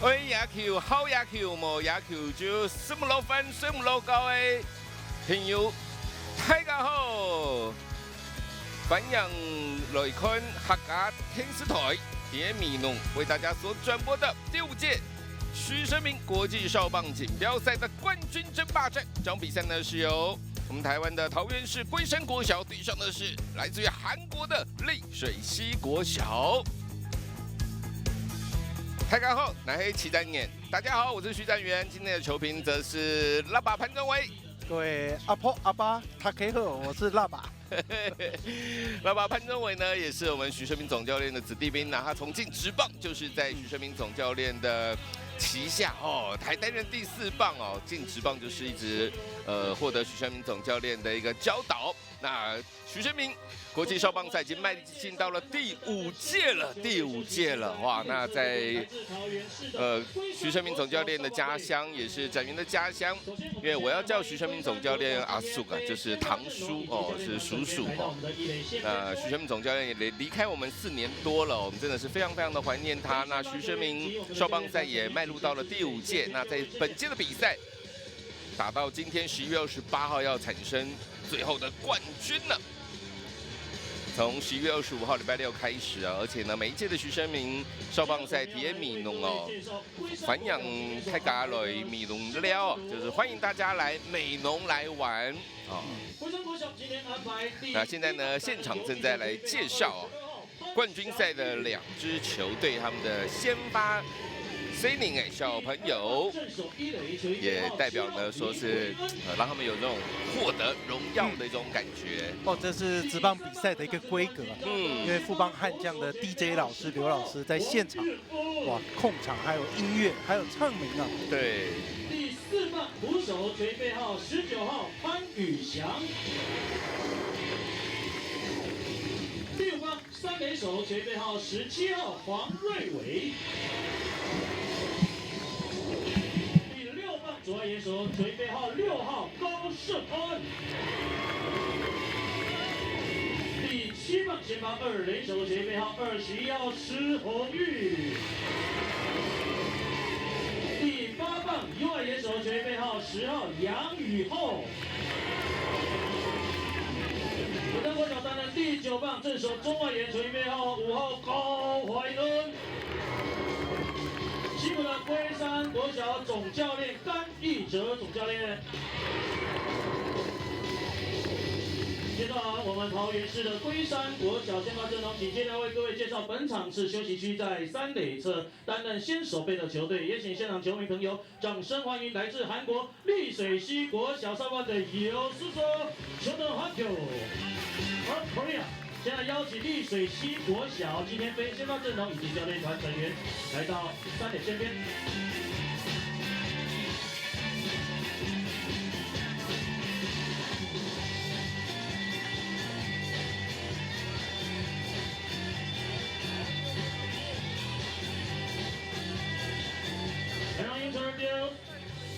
喂，野球好野球，无野球就什么老翻什么老高的朋友，大家好！欢迎来看客家电视台铁米农为大家所转播的第5届徐生明国际少棒锦标赛的冠军争霸战。这场比赛呢是由我们台湾的桃园市龟山国小对上的是来自于韩国的丽水溪国小。大家好，南黑齐单眼，大家好，我是徐展元。今天的球评则是辣爸潘宗伟。各位阿婆阿爸，大家好，我是辣爸。辣爸潘宗伟呢，也是我们徐生明总教练的子弟兵。那他从进职棒就是在徐生明总教练的旗下哦，还担任第4棒哦。进职棒就是一直获得徐生明总教练的一个教导。那徐生明国际少棒赛已经迈进到了第5届了，哇！那在徐生明总教练的家乡，也是展元的家乡，因为我要叫徐生明总教练阿叔啊，就是堂叔哦，是叔叔哦。徐生明总教练也离开我们4年多了，我们真的是非常非常的怀念他。那徐生明少棒赛也迈入到了第5届，那在本届的比赛打到今天11月28号要产生最后的冠军了。从11月25号礼拜6开始啊，而且呢，每一届的徐生明少棒赛铁米农哦，欢迎大家来米农了，就是欢迎大家来美农来玩啊。那现在呢，现场正在来介绍冠军赛的2支球队他们的先发。Sailing 小朋友也代表呢，说是让他们有那种获得荣耀的一种感觉。哦，这是职棒比赛的一个规格啊。因为富邦悍将的 DJ 老师刘老师在现场，哇，控场还有音乐，还有唱名啊。对。第4棒捕手垂背号19号潘宇翔。第5棒3垒手垂背号17号黄瑞伟。左外野手垂背号6号高胜安，第7棒先发2垒手垂背号21号施宏玉，第8棒右外野手垂背号10号杨宇厚，福登国小担任第9棒正手中外野垂背号5号高怀恩。西部的龟山国小总教练甘义哲总教练，介绍完我们桃园市的龟山国小先发阵容，紧接着为各位介绍本场次休息区在3垒侧担任先守备的球队，也请现场球迷朋友掌声欢迎来自韩国丽水溪国小少棒的有叔叔球队韩球 ，North Korea。现在邀请丽水溪国小今天非先发阵容以及教练团成员来到3垒线边。And introduce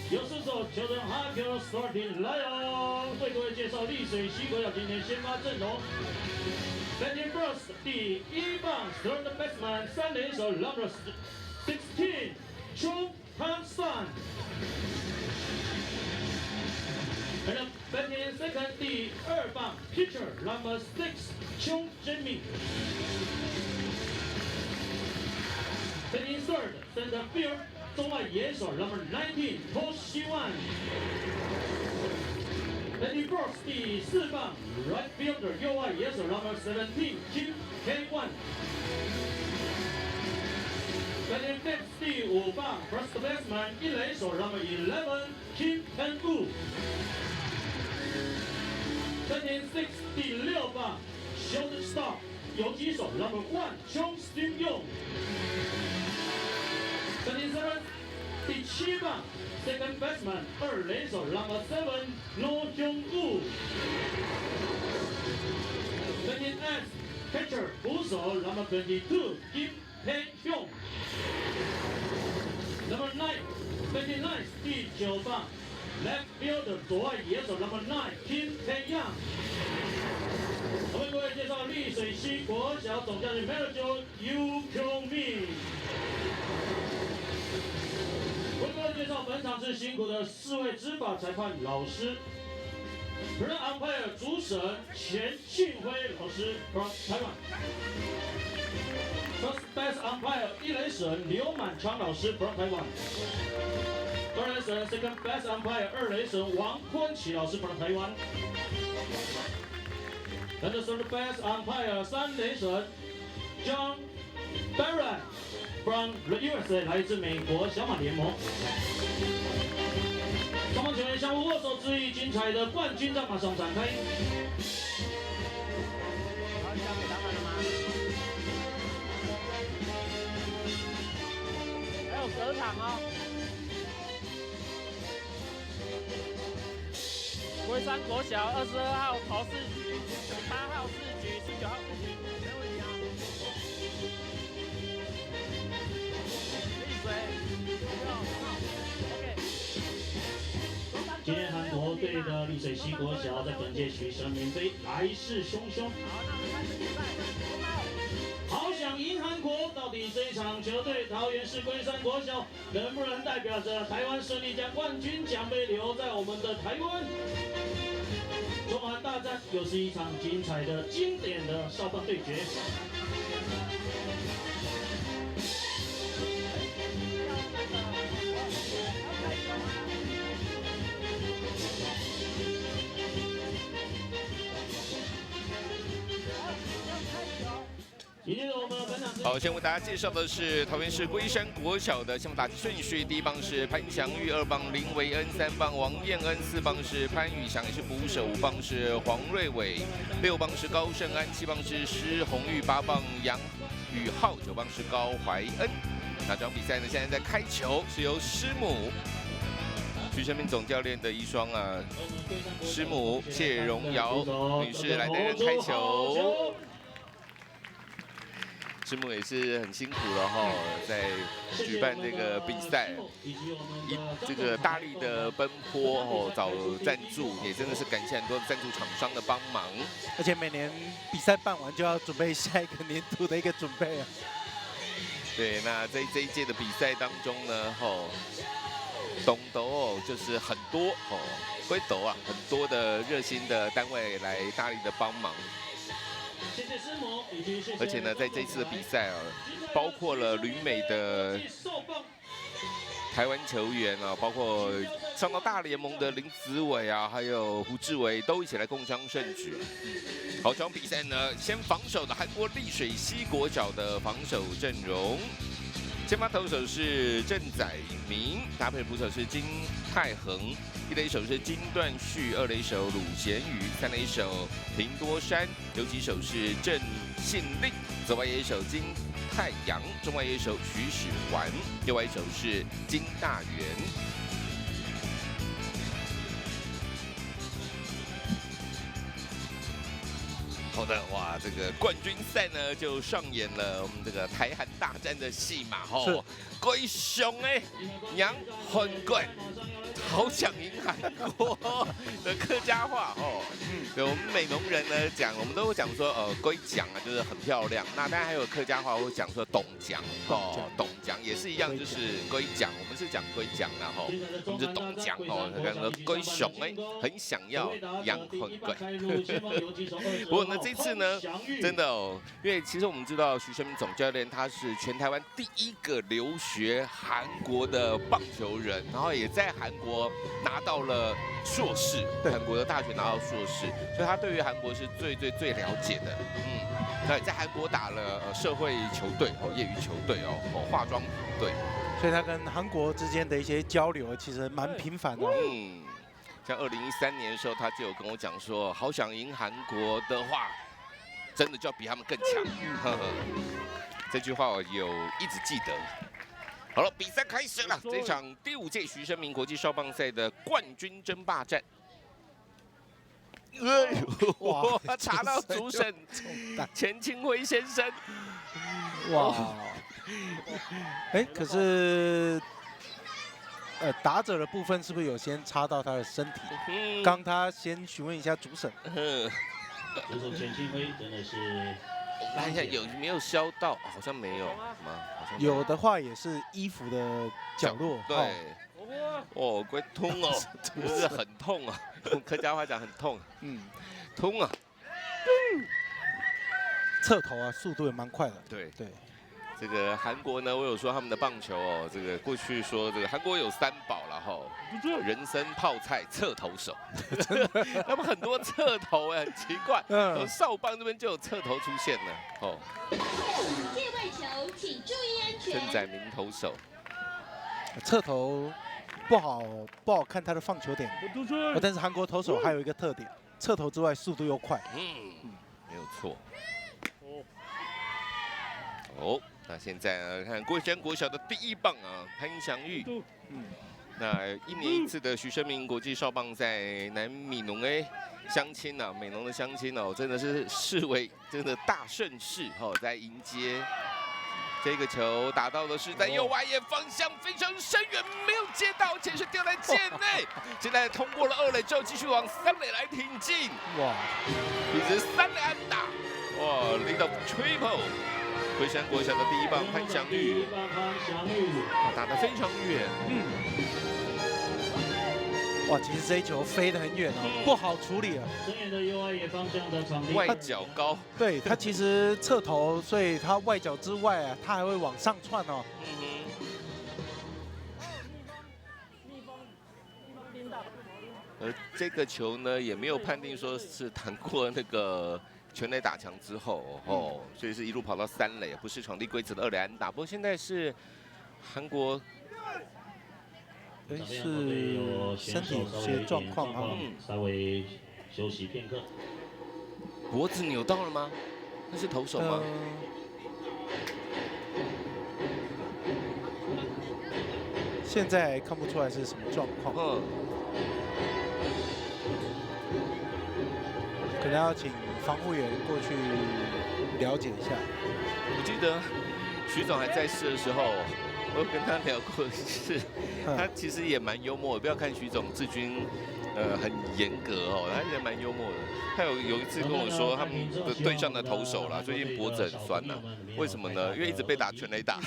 有四手球队 High Starting Lion 为各位介绍丽水溪国小今天先发阵容。Batting first 第1棒 third baseman 3垒手 number 16 Chung Han-san。And batting second 第2棒 pitcher number 6 Chung Jae-min。Batting third center field 中外野手 number 19 To Siwan。Batting fourth 第4棒 right fielder 右外野手 number 17 Kim K1。Batting fifth 第5棒 first baseman 一垒手 number 11 Kim Pen-woo。Batting sixth 第6棒 shortstop 游击手 number 1 Chung Steum-yong。Batting seventh 第7棒 second baseman 2垒手 number 7 No Hyung-woo。Batting eighth catcher 捕手 number 22 Kim Tae-hyung。Number 9 batting ninth 第9棒 left fielder 左外野手 number 9 Kim Tae-young。我为各位介绍丽水溪国小总教练 Manager Yu Kyung-min。绍本场次辛苦的4位执法裁判老师。Red Umpire 主审钱庆辉老师 from Taiwan。First Base Umpire 一垒审刘满昌老师 from Taiwan。二垒审 Second Base Umpire 二垒审王坤启老师 from Taiwan。And the Third Base Umpire 三垒审 John Barron from the USA 来自美国小马联盟。双方球员相互握手致意，精彩的冠军战马上展开。好，交给他们了吗？还有隔场哦。龟山国小22号投4局，8号4局，19号5局，没问题啊。闭嘴。OK。今天韩国队的丽水溪国小在本届许神明杯来势汹汹。好，那我们开始比赛。好想赢韩国，到底这一场球队桃园市龟山国小能不能代表着台湾顺利将冠军奖杯留在我们的台湾？中韩大战又是一场精彩的、经典的少棒对决。好，先为大家介绍的是桃园市龟山国小的项目打击顺序，第1棒是潘祥玉，2棒林维恩，3棒王彦恩，4棒是潘宇翔，也是捕手，5棒是黄瑞伟，6棒是高胜安，7棒是施宏玉，8棒杨宇浩，9棒是高怀恩。那这场比赛呢，现在在开球，是由师母徐成明总教练的遗孀啊，师母谢荣瑶女士来担任开球。师母也是很辛苦了哈，在举办这个比赛，这个大力的奔波哦，找赞助，也真的是感谢很多赞助厂商的帮忙。而且每年比赛办完就要准备下一个年度的一个准备啊。对，那在这一届的比赛当中呢，懂得哦，就是很多归斗啊，很多的热心的单位来大力的帮忙。而且呢，在这次的比赛啊，包括了旅美的台湾球员啊，包括上到大联盟的林子伟啊，还有胡志伟，都一起来共襄盛举。好，这场比赛呢，先防守的韩国丽水溪国小的防守阵容。先发投手是郑载明，搭配捕手是金泰恒，一垒手是金段旭，二垒手鲁贤宇，三垒手平多山，游击手是郑信令，左外野手金泰阳，中外野手徐始环，右外野手是金大元。好的，哇，这个冠军赛呢就上演了我们这个台韩大战的戏码吼，龟熊哎，杨很贵，好想赢韩国的客家话哦。对，我们美浓人呢讲，我们都会讲说龟奖啊，就是很漂亮。那当然还有客家话会讲说董奖哦，董奖也是一样，就是龟奖，我们是讲龟奖然后我们是董奖哦，刚刚龟熊哎，很想要杨很贵。不过呢这次呢，真的哦，因为其实我们知道徐成明总教练他是全台湾第1个留学韩国的棒球人，然后也在韩国拿到了硕士，韩国的大学拿到硕士，所以他对于韩国是最了解的。那在韩国打了社会球队哦，业余球队哦，化妆品队，所以他跟韩国之间的一些交流其实蛮频繁的。像2013年的时候，他就有跟我讲说，好想赢韩国的话，真的就要比他们更强。这句话我有一直记得。好了，比赛开始了，这场第5届徐生明国际少棒赛的冠军争霸战。哇！查到主审钱庆辉先生。哇！哎，可是。打者的部分是不是有先插到他的身体？刚他先询问一下主审。主审钱庆辉真的是，我看一下有没有削到，好像没有吗？好像有的话也是衣服的角落。对。哦，怪痛哦，就是很痛啊，用客家话讲很痛，痛啊。侧投啊，速度也蛮快的。对。 对，这个韩国呢，我有说他们的棒球哦，这个过去说这个韩国有3宝了哈，人参、泡菜、侧投手，他们很多侧投哎，很奇怪，从少棒这边就有侧投出现了哦。界外球，请注意安全。郑载明投手，侧投不好看他的放球点，但是韩国投手还有一个特点，侧投之外速度又快。没有错。哦，那现在呢，看桂山国小的第1棒啊，潘祥玉。那1年1次的徐生明国际少棒赛南米农相亲啊，美浓的相亲哦，真的是视为真的大盛事哦，在迎接这个球打到的是在右外野方向非常深远，没有接到，而且是掉在界内。现在通过了2垒之后，继续往3垒来挺进。哇，一直3垒安打，哇 ，lead of triple。 桂山国小的第1棒潘祥玉，打得非常远。哇，其实这一球飞得很远哦，不好处理啊。深远的右外野方向的场地，外角高，对他其实侧投，所以他外角之外啊，他还会往上窜哦。这个球呢也没有判定说是弹过那个全垒打墙之后哦，所以是一路跑到3垒，不是场地规则的2垒安打。不过现在是韩国。 是身体有些状况啊，稍微休息片刻。脖子扭到了吗？那是投手吗？现在看不出来是什么状况。可能要请防护员过去了解一下。我记得徐总还在世的时候。 我有跟他聊过，是他其实也蛮幽默的。不要看徐总治军，很严格哦，他也蛮幽默的。他有一次跟我说，他们的队上的投手啦，最近脖子很酸呐。为什么呢？因为一直被打全垒打，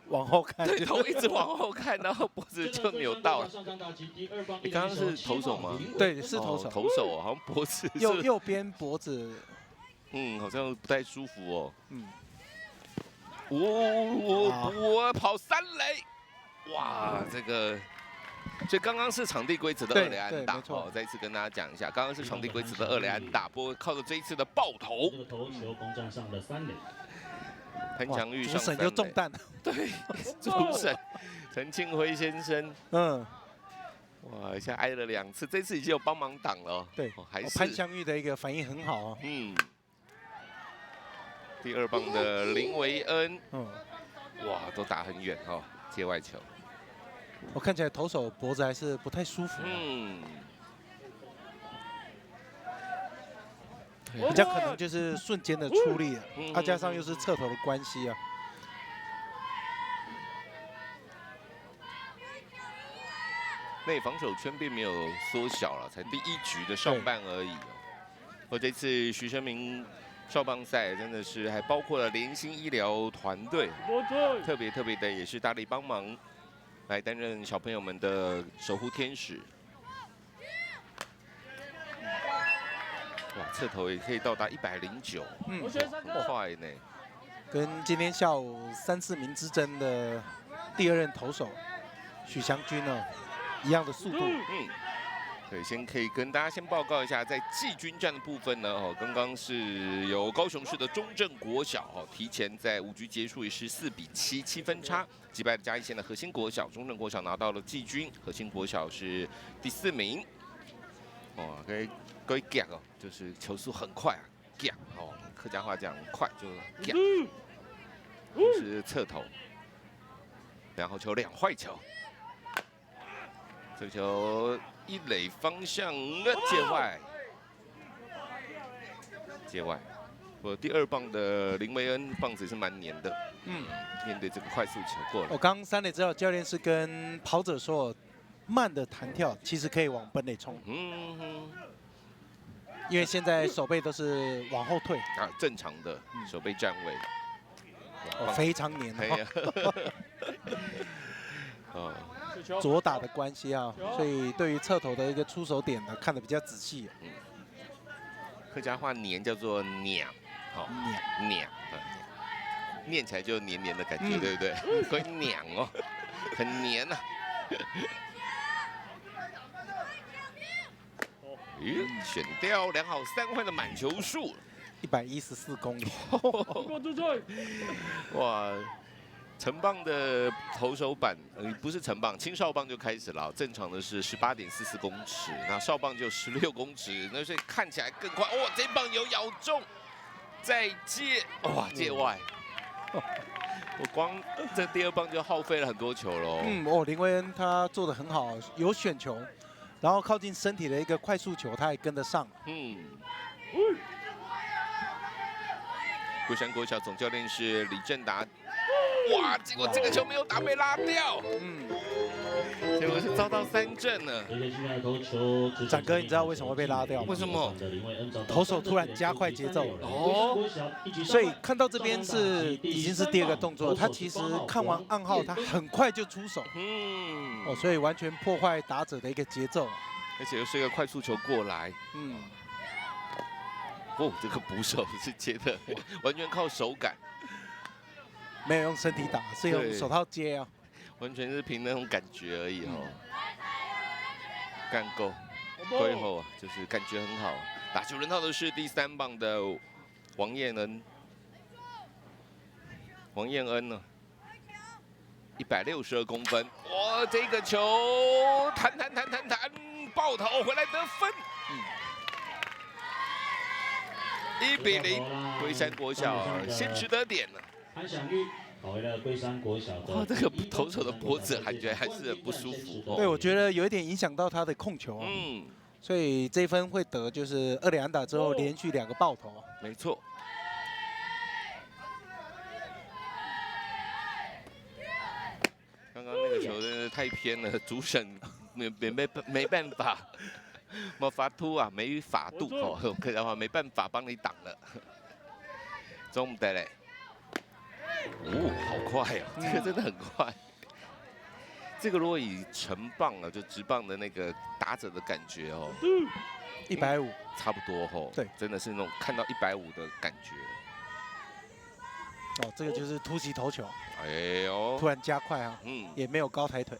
往后看，对，头一直往后看，然后脖子就扭到了。你刚刚是投手吗？对，是投手。投手好像脖子右边脖子，好像不太舒服哦。我跑3垒，哇，这个，所以刚刚是场地规则的2垒安打，哦，再一次跟大家讲一下，刚刚是场地规则的2垒安打，不过靠着这一次的爆头，这个投球攻占上的3垒，潘强玉上主审就中弹了，对，主审陈庆辉先生，哇，一下挨了2次，这次已经有帮忙挡了，对，还是潘祥玉的一个反应很好啊，第2棒的林维恩，哇，都打很远哦，界外球。我看起来投手脖子还是不太舒服，比较可能就是瞬间的出力了，加上又是侧投的关系啊。内防守圈并没有缩小了，才第1局的上半而已。我这次徐生明。 少棒赛真的是还包括了联兴医疗团队，特别的也是大力帮忙，来担任小朋友们的守护天使。哇，侧投也可以到达109，很快呢。跟今天下午3、4名之争的第2任投手许祥军呢一样的速度。对，先可以跟大家先报告一下，在季军战的部分呢，刚刚是由高雄市的中正国小提前在5局结束以14比7分差击败了嘉义县的和兴国小，中正国小拿到了季军，和兴国小是第4名。哇，各位 gag 哦，就是球速很快啊 ，gag 哦，客家话讲快就 gag， 就是侧投，2好球2坏球，这球。 1垒方向的界外，我第2棒的林维恩棒子是蛮黏的，面对这个快速球过来。我刚3垒之后，教练是跟跑者说，慢的弹跳其实可以往本垒冲，因为现在手背都是往后退啊，正常的手背站位，非常黏哦。左打的关系啊，所以对于侧投的一个出手点呢，看得比较仔细。客家话黏叫做娘，好娘，念起来就黏黏的感觉，对不对？会娘哦，很黏呐。咦，选掉2好3坏的满球数，114公里。哇！成棒的投手板，不是成棒，青少棒就开始了。正常的是18.44公尺，那少棒就16公尺，那所以看起来更快。哦，这棒有咬中，再接，哇，界外。我光这第2棒就耗费了很多球喽。林威恩他做得很好，有选球，然后靠近身体的一个快速球，他也跟得上。龟山国小总教练是李正达。哇！结果这个球没有打，被拉掉。结果是遭到3振呢。展哥，你知道为什么会被拉掉吗？为什么？投手突然加快节奏了。所以看到这边已经是第2个动作，他其实看完暗号，他很快就出手。所以完全破坏打者的一个节奏。而且又是一个快速球过来。这个捕手是接的，完全靠手感。没有用身体打，是用手套接啊，完全是凭那种感觉而已哦。干够，归后啊，就是感觉很好。打球轮到的是第3棒的王彦恩，呢，162公分，哇，这个球弹，爆头回来得分。1比0，龟山国小先取得点了。潘祥玉跑回了龟山国小。哇，这个投手的脖子感觉还是很不舒服哦。对，我觉得有一点影响到他的控球啊。所以这一分会得就是2垒安打之后连续2个爆头。没错。刚刚那个球真的太偏了，主审没办法。没法度啊，没法度哦，客家话没办法帮你挡了。中的嘞，好快哦，这个真的很快。这个如果以成棒啊，就直棒的那个打者的感觉哦，150，差不多哦。对，真的是那种看到150的感觉。这个就是突袭投球。哎呦，突然加快啊，也没有高抬腿。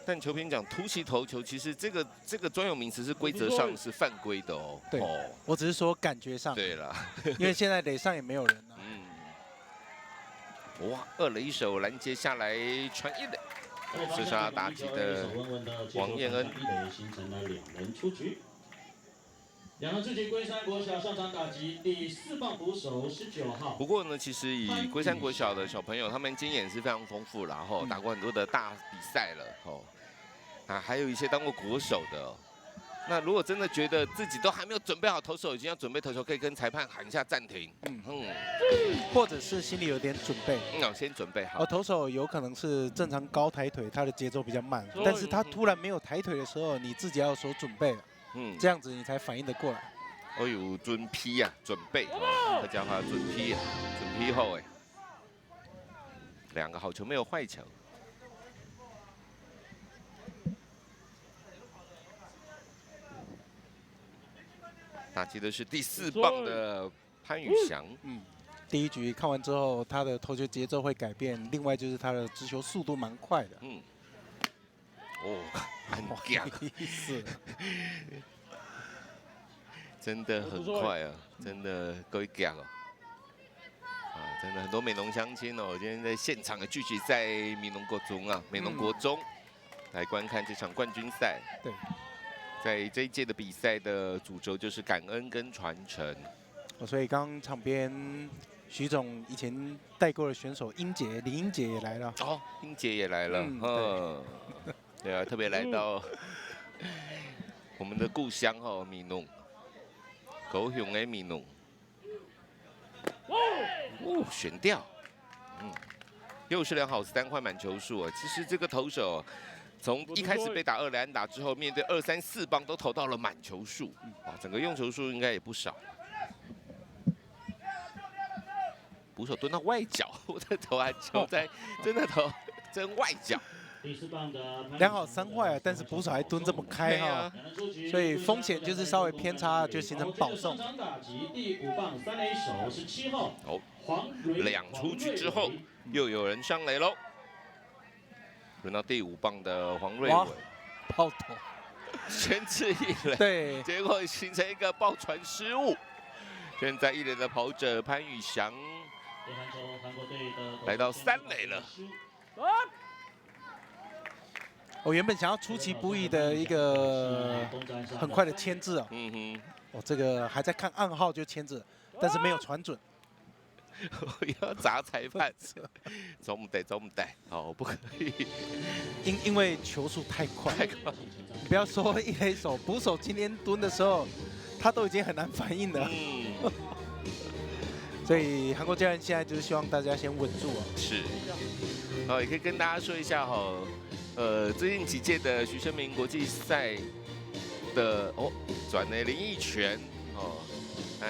但球评讲突袭投球，其实这个专有名词是规则上是犯规的哦。对，我只是说感觉上。对了，因为现在垒上也没有人了。哇，2垒一手拦截下来传1垒，射杀打击的王彦恩。形成了2人出局。2人出局，龟山国小上场打击第4棒捕手19号。不过呢，其实以龟山国小的小朋友，他们经验是非常丰富啦，打过很多的大比赛了，还有一些当过国手的。那如果真的觉得自己都还没有准备好投手，已经要准备投球，可以跟裁判喊一下暂停。或者是心里有点准备。先准备好。投手有可能是正常高抬腿，他的节奏比较慢，但是他突然没有抬腿的时候，你自己要有所准备了。这样子你才反应得过来。我有准批啊，准备。客家话准批啊，准批后2个好球没有坏球。打击的是第4棒的潘宇翔。第1局看完之后，他的投球节奏会改变，另外就是他的直球速度蛮快的。很强，真的很快啊，真的够强哦。真的很多美浓乡亲哦，今天在现场的聚集在美浓国中来观看这场冠军赛。对。在这一届的比赛的主轴就是感恩跟传承，所以刚场边徐总以前带过的选手李英杰也来了。英杰也来了，对啊，特别来到我们的故乡美浓，高雄的美浓，选掉，又是2好3坏满球数啊。其实这个投手。从一开始被打2垒安打之后，面对2、3、4棒都投到了满球数，整个用球数应该也不少。捕手蹲到外角，我的投篮球在真的投真外角。第4棒的2好3坏啊，但是捕手还蹲这么开哈，所以风险就是稍微偏差就形成保送。打击第5棒3垒手17号黄2出局之后，又有人上垒喽。轮到第5棒的黄瑞伟，爆头，先制1垒，对，结果形成一个爆传失误。现在1垒的跑者潘宇翔来到3垒了。我原本想要出其不意的一个很快的牵制啊，我这个还在看暗号就牵制，但是没有传准。我要砸裁判，走不得，好，不可以。因为球速太快，你不要说1垒手，捕手今天蹲的时候，他都已经很难反应了。所以韩国教练现在就是希望大家先稳住啊。是，也可以跟大家说一下哈，最近几届的徐生明国际赛的转了林奕泉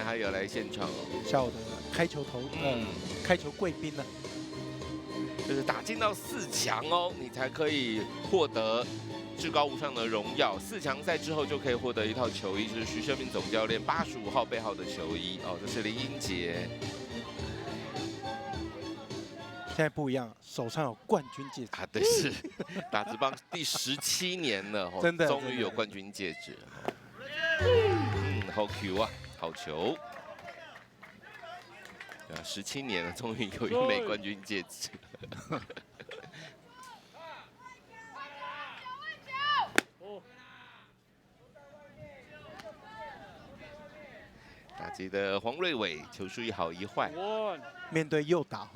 他有来现场下午的开球开球贵宾呢，就是打进到4强你才可以获得至高无上的荣耀。4强赛之后就可以获得一套球衣，就是徐生明总教练85号背号的球衣这是林英杰。现在不一样，手上有冠军戒指对，是打职棒第17年了真的终于有冠军戒指。好 Q 啊，好球。17年了，终于有一枚冠军戒指。打击的黄瑞伟，球数1好1坏。面对右打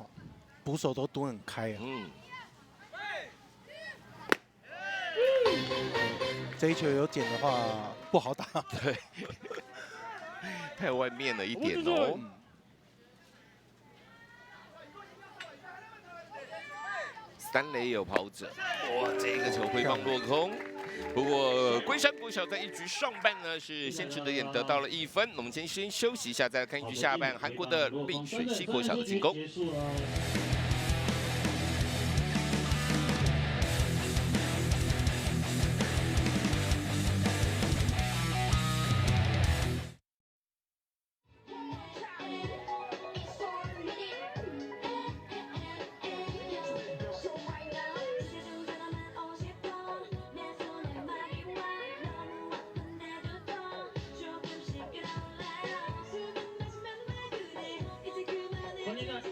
捕手都蹲很开啊。这一球有捡的话不好打。对，太外面了一点3垒有跑者，这个球挥棒落空。不过龟山国小在1局上半呢是先持得点得到了1分。我们先休息一下，再来看1局下半韩国的丽水西国小的进攻。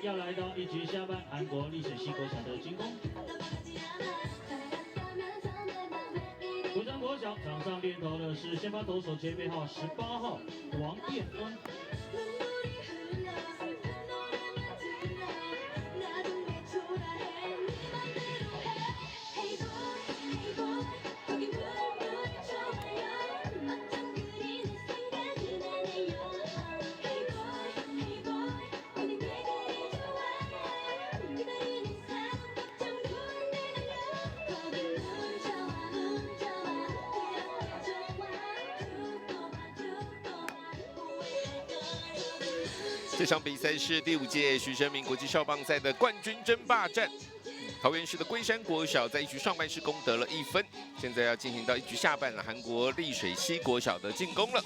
要来到1局下半，韩国丽水西国小的进攻。龟山国小场上练投的是先发投手前背号18号王彦恩。这场比赛是第5届徐生明国际少棒赛的冠军争霸战。桃园市的龟山国小在1局上半是攻得了1分，现在要进行到1局下半了，韩国丽水西国小的进攻了。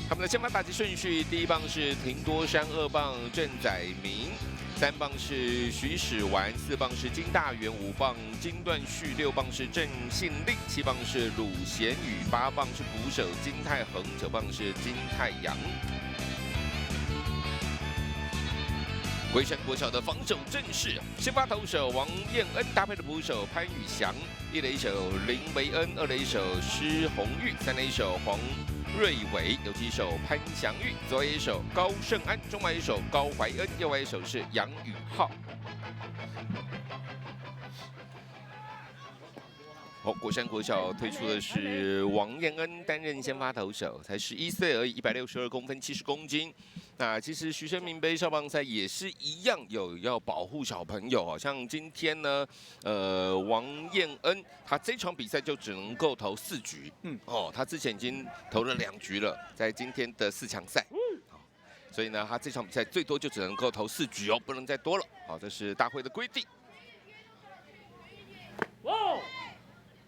他们的先发打击顺序：第1棒是庭多山，2棒郑载明，3棒是徐始完，4棒是金大元，5棒金段旭，6棒是郑信令，7棒是鲁贤宇，8棒是捕手金泰恒，9棒是金泰阳。龟山国小的防守阵势，先发投手王彦恩搭配的捕手潘宇翔，1垒手林维恩，2垒手施宏玉，3垒手黄瑞伟，游击手潘祥玉，左外野手高胜安，中外野手高怀恩，右外野手是杨宇浩。国山国小推出的是王彦恩担任先发投手，才11岁而已，162公分，70公斤。那其实徐生明杯少棒赛也是一样，有要保护小朋友，像今天呢，王彦恩他这场比赛就只能够投4局，他之前已经投了2局了，在今天的4强赛，所以呢，他这场比赛最多就只能够投4局哦，不能再多了。好，这是大会的规定。哇，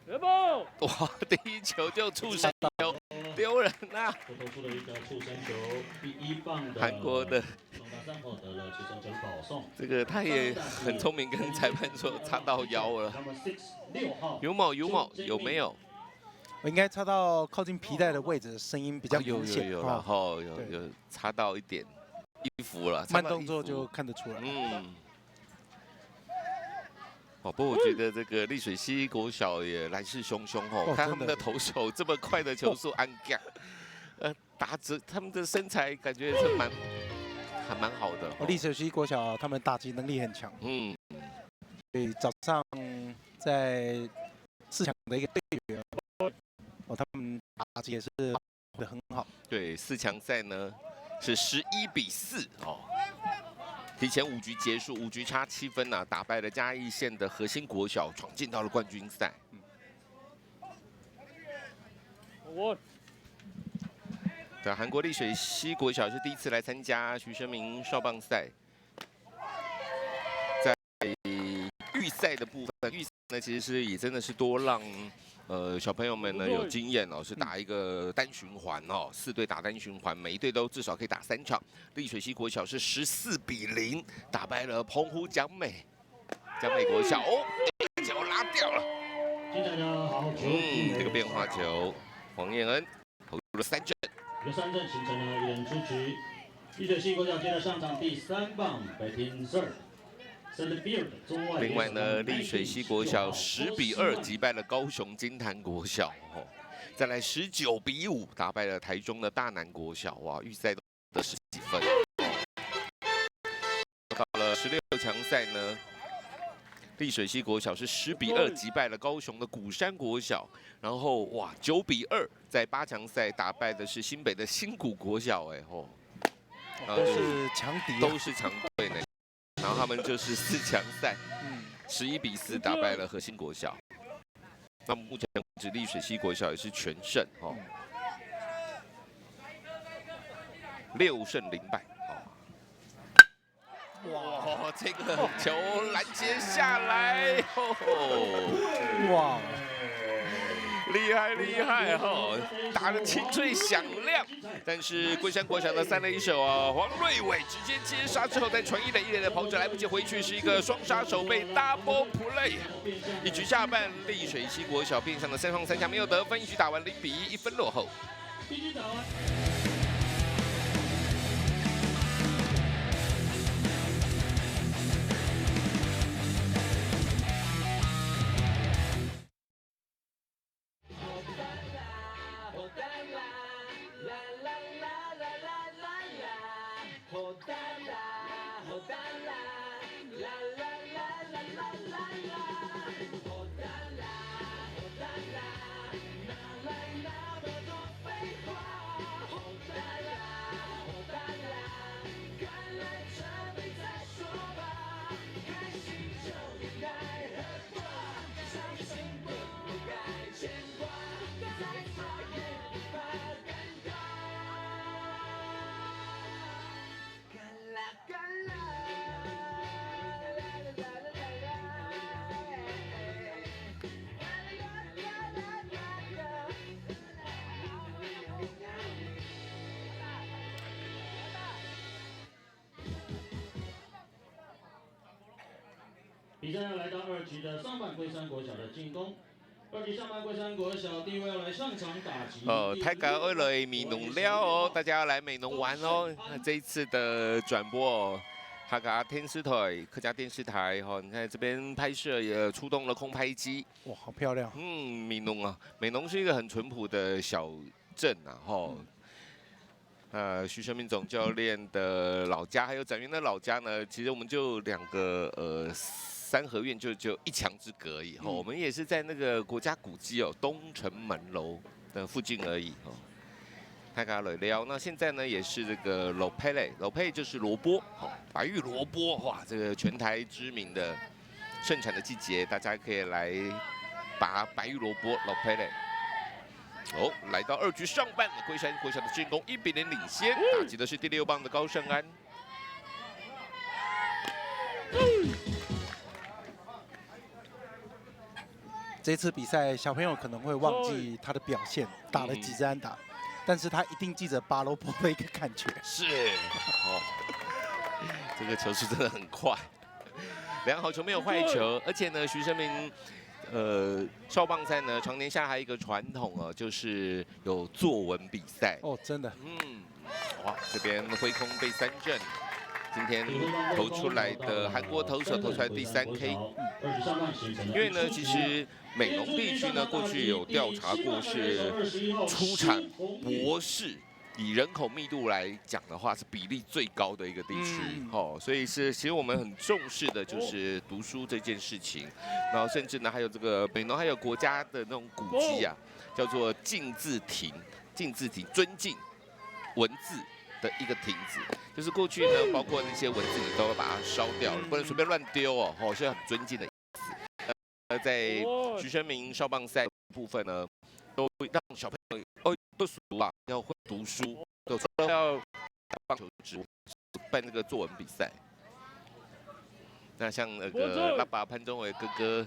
热爆！哇，第一球就触身球，丢人啊！投出了一个触身球，第1棒的韩国的宋大胜获得了触身球保送。这个他也很聪明，跟裁判说擦到腰了。6号有毛有没有？应该擦到靠近皮带的位置，声音比较明显。有，然后有擦到一点衣服了，慢动作就看得出来。嗯。哦，不过我觉得这个丽水溪国小也来势汹汹哦，看他们的投手这么快的球速，安架，打着他们的身材感觉也是还蛮好的。丽水溪国小他们打击能力很强。嗯。所以早上在4强的一个队员，他们打击也是的很好。对，4强赛呢是11-4哦。提前5局结束，5局差7分呐，打败了嘉义县的核心国小，闯进到了冠军赛。对，韩国丽水溪国小是第一次来参加徐生明少棒赛。在预赛的部分，预赛呢其实也真的是多让小朋友们呢有经验哦，是打一个单循环哦，4队打单循环，每一队都至少可以打3场。丽水溪国小是14-0打败了澎湖蒋美国小哦，球拉掉了。精彩的好球！这个变化球，黄彦恩投入了3振，有3振形成了1人出局。丽水溪国小接着上场第3棒 ，batting third。另外呢，丽水溪国小10-2击败了高雄金坛国小哦，再来19-5打败了台中的大南国小，哇，预赛得10几分。到了16强赛呢，丽水溪国小是10-2击败了高雄的鼓山国小，然后哇9-2在8强赛打败的是新北的新谷国小，哎吼，都是强敌，都是强队呢。然后他们就是4强赛，11-4打败了核心国小。那目前为止，丽水溪国小也是全胜哦，6胜0败哦。哇，这个球拦截下来，哇！厉害哈，打得清脆响亮。但是龟山国小的3垒手啊，黄瑞伟直接接杀之后再传1垒，1垒的跑者来不及回去，是一个双杀手被 double play。1局下半，丽水溪国小变相的3上3下没有得分，1局打完0-1，1分落后。比赛要来到2局的上半，龟山国小的进攻。2局上半，龟山国小第一位要来上场打击。太感恩了，美浓了哦，大家要来美浓玩哦。那这一次的转播哦，哈嘎电视台、客家电视台哈，你看这边拍摄也出动了空拍机，哇，好漂亮。美浓啊，美浓是一个很淳朴的小镇啊，徐生明总教练的老家，还有展元的老家呢，其实我们就2个3合院就1墙之隔而已。我们也是在那个国家古迹哦东城门楼的附近而已哦。太卡磊聊，那现在呢也是这个罗佩嘞，罗佩就是萝卜白玉萝卜，哇，这个全台知名的盛产的季节，大家可以来拔白玉萝卜罗佩嘞。哦，来到2局上半，龟山国小的进攻1比0领先，打击的是第6棒的高胜安。这次比赛小朋友可能会忘记他的表现，打了几支安打，但是他一定记着拔萝卜的一个感觉。是，哦，这个球速真的很快，良好球没有坏球，而且呢，徐生明。少棒赛呢，常年下还有一个传统哦，就是有作文比赛哦，真的，哇，这边挥空被3振，今天投出来的韩国投手投出来第3 K，因为呢，其实美浓地区呢，过去有调查过是出产博士。以人口密度来讲的话，是比例最高的一个地区，所以其实我们很重视的就是读书这件事情，然后甚至呢还有这个美浓还有国家的那种古迹啊，叫做敬字亭，尊敬文字的一个亭子，就是过去呢包括那些文字你都要把它烧掉了，不能随便乱丢哦，是很尊敬的意思。在徐生明少棒赛部分呢，都让小朋友都熟啊，要会读书，有时候要打棒球职务，办这个作文比赛。那像那个爸爸潘宗伟哥哥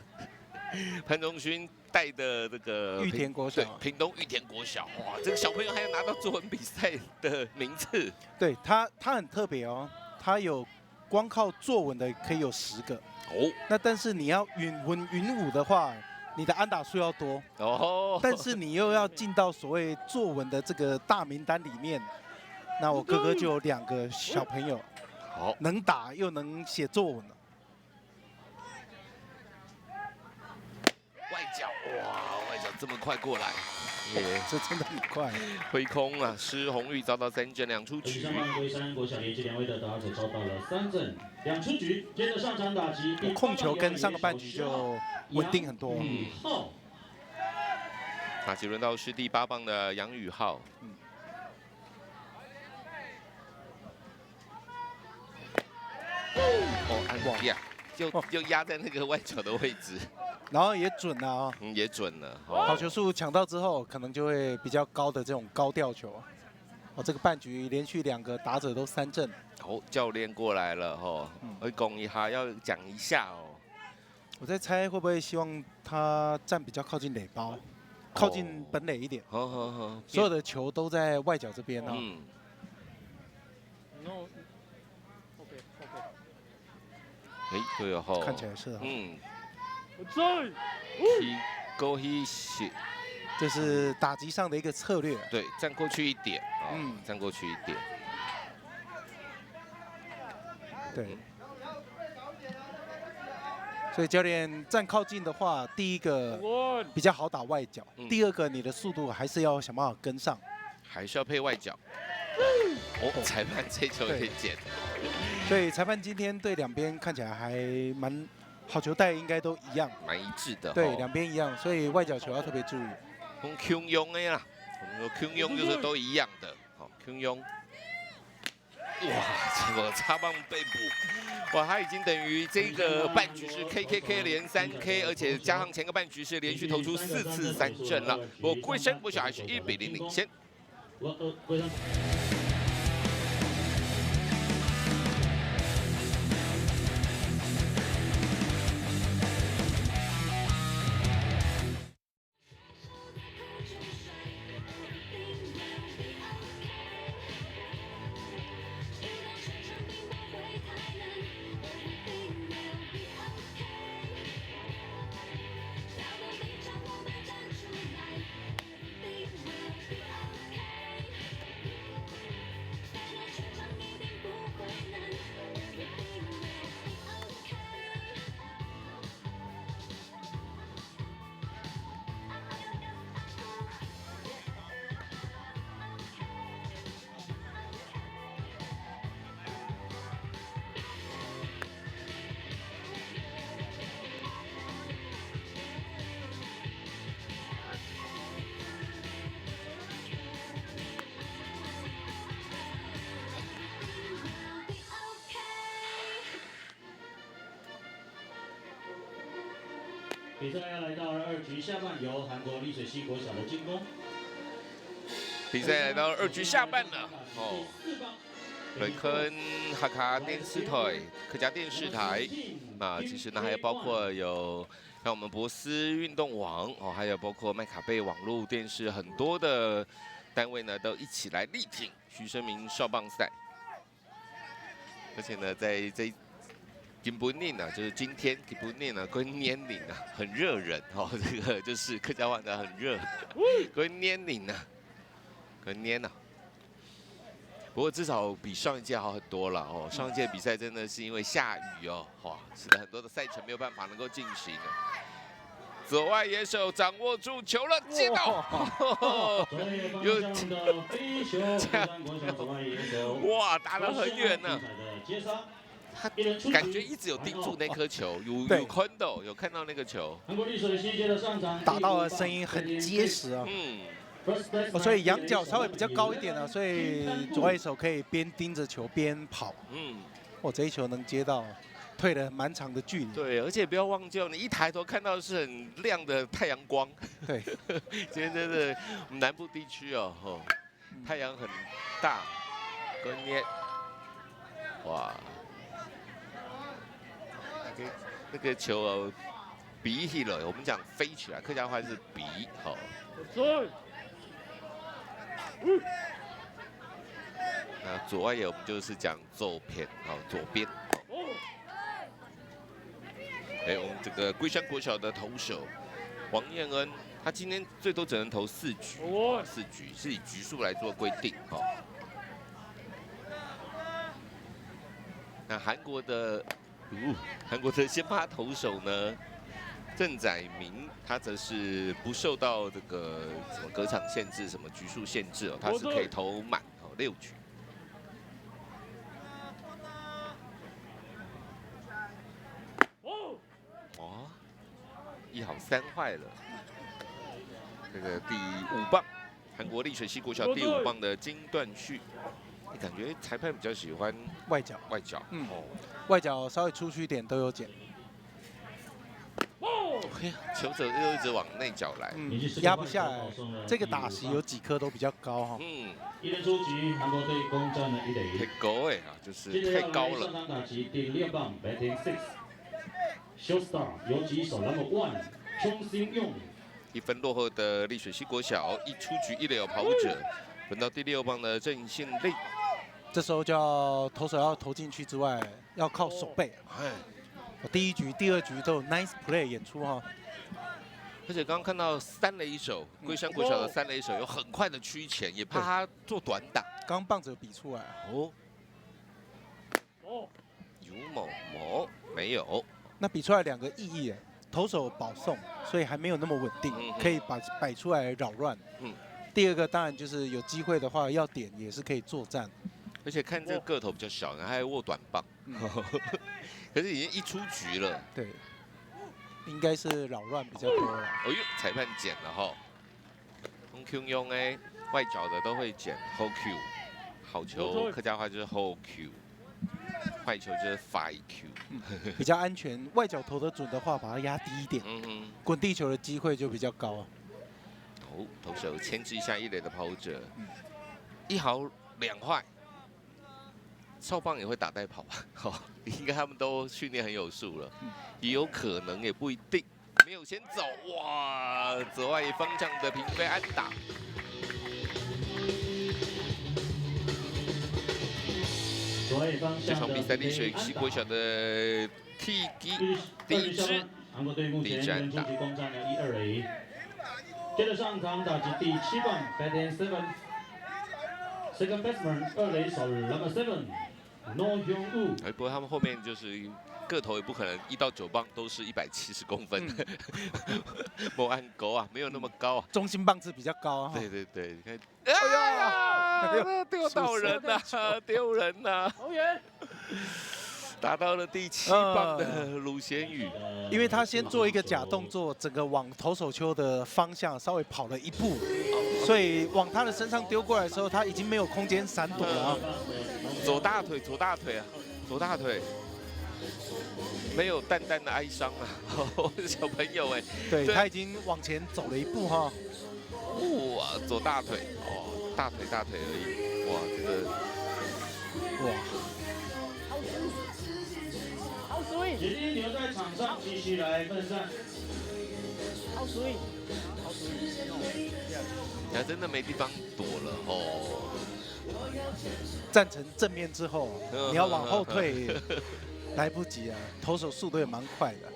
潘宗勋带的这个玉田国小，对，屏东玉田国小，哇，这个小朋友还要拿到作文比赛的名次。对他很特别哦，他有光靠作文的可以有10个哦，那但是你要允文允武的话。你的安打数要多哦，但是你又要进到所谓作文的这个大名单里面。那我哥哥就有2个小朋友，好，能打又能写作文了。外角，哇，外角这么快过来，这真的很快。挥空啊，施宏宇遭到3振2出局。龟山国小连续2位的打者遭到了3振2出局，接着上场打击。控球跟上个半局就稳定很多。打击轮到是第8棒的杨宇浩。哦，按压，就压在那个外角的位置，然后也准了啊，也准了。好球数抢到之后，可能就会比较高的这种高吊球。哦，这个半局连续2个打者都3振。哦，教练过来了哦，会讲一下，要讲一下哦。我在猜会不会希望他站比较靠近垒包，靠近本垒一点。好，所有的球都在外角这边啊。哎，对哦，看起来是。勾一些，这是打击上的一个策略。对，站过去一点，站过去一点。对。所以教练站靠近的话，第一个比较好打外角，第2个你的速度还是要想办法跟上，还是要配外角。哦，裁判这球可以捡。所以裁判今天对2边看起来还蛮好，球带应该都一样，蛮一致的。对，2边一样，所以外角球要特别注意。用 Q 用的啦，我们说 Q 用就是都一样的。好 ，Q 用。哇，结果插棒被捕，哇，他已经等于这个半局是 KKK 连3 K， 而且加上前个半局是连续投出4次3振了。不过龟山国小还是1比0领先。比赛要来到了2局下半，由韩国丽水溪国小的进攻。比赛来到2局下半了哦。雷坑哈卡电视台、客家电视台，那其实呢还有包括有像我们博斯运动网哦，还有包括麦卡贝网络电视，很多的单位呢都一起来力挺徐生明少棒赛。而且呢，在这今本呢，就是今天今本呢，跟年龄啊很热人哦，这个就是客家话的很热，跟年龄啊，跟年啊。不过至少比上一届好很多了哦。上一届比赛真的是因为下雨哦，哇，使得很多的赛程没有办法能够进行了。左外野手掌握住球了，接到，又这样，哇，打得很远呢。他感觉一直有盯住那颗球，有看到那个球，打到的声音很结实啊。所以仰角稍微比较高一点啊，所以左外手可以边盯着球边跑。这一球能接到，退了蛮长的距离。对，而且不要忘记哦，你一抬头看到的是很亮的太阳光。对，今天真的我们南部地区哦，太阳很大，跟捏，哇，那个球哦，比起了，我们讲飞起来，客家话是比，好。那左外野我们就是讲左偏，好，左边。我们这个龟山国小的投手王彦恩，他今天最多只能投4局，4局是以局数来做规定，哦。那韩国的先发投手呢？郑载明，他则是不受到这个什么隔场限制、什么局数限制哦，他是可以投满哦6局。哦，1好3坏了。这个第5棒，韩国丽水溪国小第5棒的金段旭，你感觉裁判比较喜欢外角，外角稍微出去一点都有减。球者又一直往内角来，压不下来。这个打席有几颗都比较高哈。一人出局，韩国队攻占了1垒。太高就是太高了。上场打击第6棒 ，Batting 6，Showstar 游击手 No.1 邱兴用。1分落后的丽水溪国小，一出局1垒有跑者，轮到第6棒的郑信利。这时候就要投手要投进去之外，要靠手背。第1局、第2局都有 nice play 演出哈，而且刚刚看到3垒手，龟山国小的3垒手有很快的趋前，也怕他做短打。刚棒子比出来有某没有？那比出来2个意义，投手保送，所以还没有那么稳定，可以摆出来扰乱。第2个当然就是有机会的话要点也是可以作战。而且看这个个头比较小，他还握短棒，可是已经一出局了。对，应该是扰乱比较多了。裁判捡了哈。红 Q 用外角的都会捡后 Q， 好球客家话就是后 Q， 坏球就是反 Q， 比较安全。外角投得准的话，把它压低一点，滚地球的机会就比较高。投手牵制一下1垒的跑者，1好2坏。少棒也会打带跑吧？应该他们都训练很有数了，也有可能，也不一定。没有先走，哇！左外野方向的平飞安打。这场比赛丽水溪国小的第一支韩国队目前一人出局攻占了1、2垒。接着上场打击第7棒 ，Batting 7，Second baseman 2垒手 No.7。No 不过他们后面就是个头也不可能1到9棒都是170公分，莫按高啊，没有那么高啊。中心棒次比较高啊。对，你看，哎呀，丢到人了，丢人了，好远。打到了第7棒的鲁贤宇，因为他先做一个假动作，整个往投手丘的方向稍微跑了1步，所以往他的身上丢过来的时候，他已经没有空间闪躲了啊。左大腿啊，左大腿，没有淡淡的哀伤啊，小朋友对他已经往前走了1步哈。哇，左大腿大腿而已。哇，这个哇，好 swing， 决定留在场上继续来奋战。好 swing， 好 swing，他真的没地方躲了哦。站成正面之后，你要往后退，来不及啊！投手速度也蛮快的。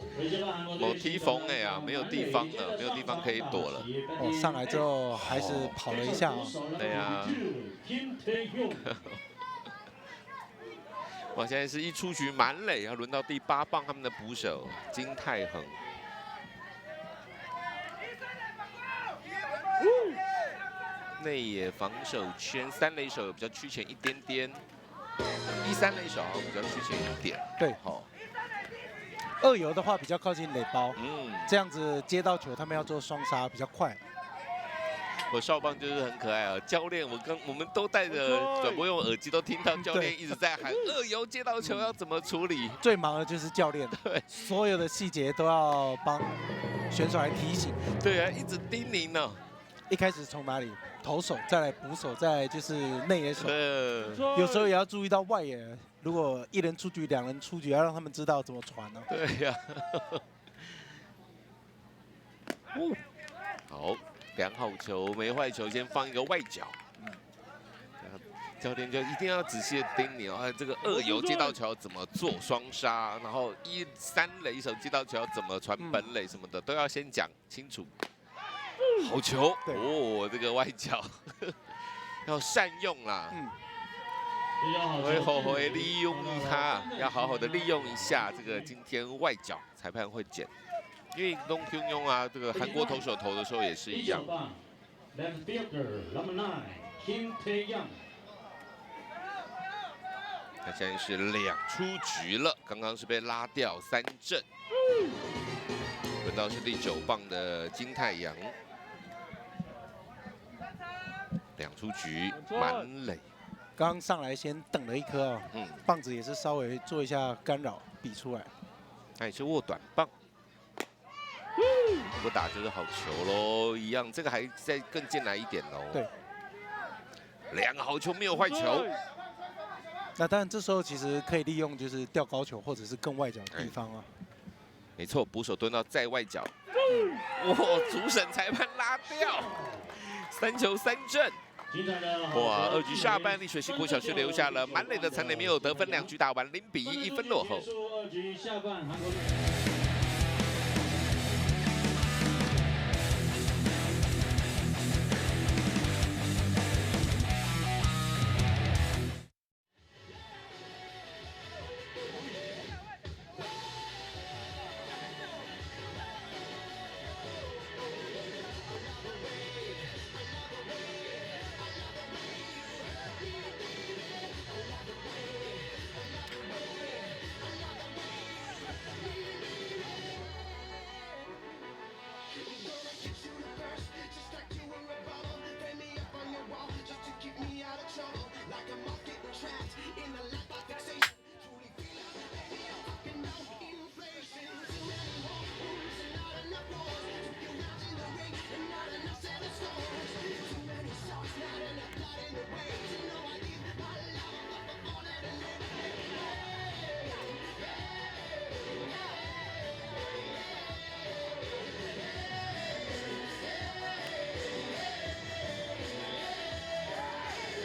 某踢缝哎呀，没有地方了，没有地方可以躲了。哦，上来之后还是跑了一下哦。对呀。哇，现在是一出局满垒，要轮到第8棒他们的捕手金泰亨。内野防守圈3垒手比较趋前一点点，第3垒手好像比较趋前一点。对，好。二游的话比较靠近垒包，嗯，这样子接到球，他们要做双杀比较快。我少棒就是很可爱啊，教练，我们都戴着转播用耳机，都听到教练一直在喊二游接到球要怎么处理。最忙的就是教练，对，所有的细节都要帮选手来提醒。对啊，一直叮咛呢。一开始从哪里？投手，再来捕手，再来就是内野手。有时候也要注意到外野，如果1人出局，2人出局，要让他们知道怎么传呢？对呀。好，量好球没坏球，先放一个外角。教练就一定要仔细的盯你哦，这个二游接到球怎么做双杀，然后3垒手接到球怎么传本垒什么的，都要先讲清楚。好球哦，这个外角要善用啦。会后悔利用它，要好好的利用一下这个今天外角裁判会捡，因为东kyung用啊，这个韩国投手投的时候也是一样。他现在是2出局了，刚刚是被拉掉3振。轮到是第9棒的金泰阳，2出局满垒。刚上来先等了一颗啊，棒子也是稍微做一下干扰，比出来。他也是握短棒，不打就是好球喽，一样，这个还再更进来一点喽。对，2个好球没有坏球。那当然，这时候其实可以利用就是吊高球或者是更外角的地方啊。没错，捕手蹲到在外角，哇，主审裁判拉掉，3球3振。哇，2局下半，丽水新国小是留下了满垒的残垒，没有得分，2局打完0比1，1分落后。2局下半，韩国。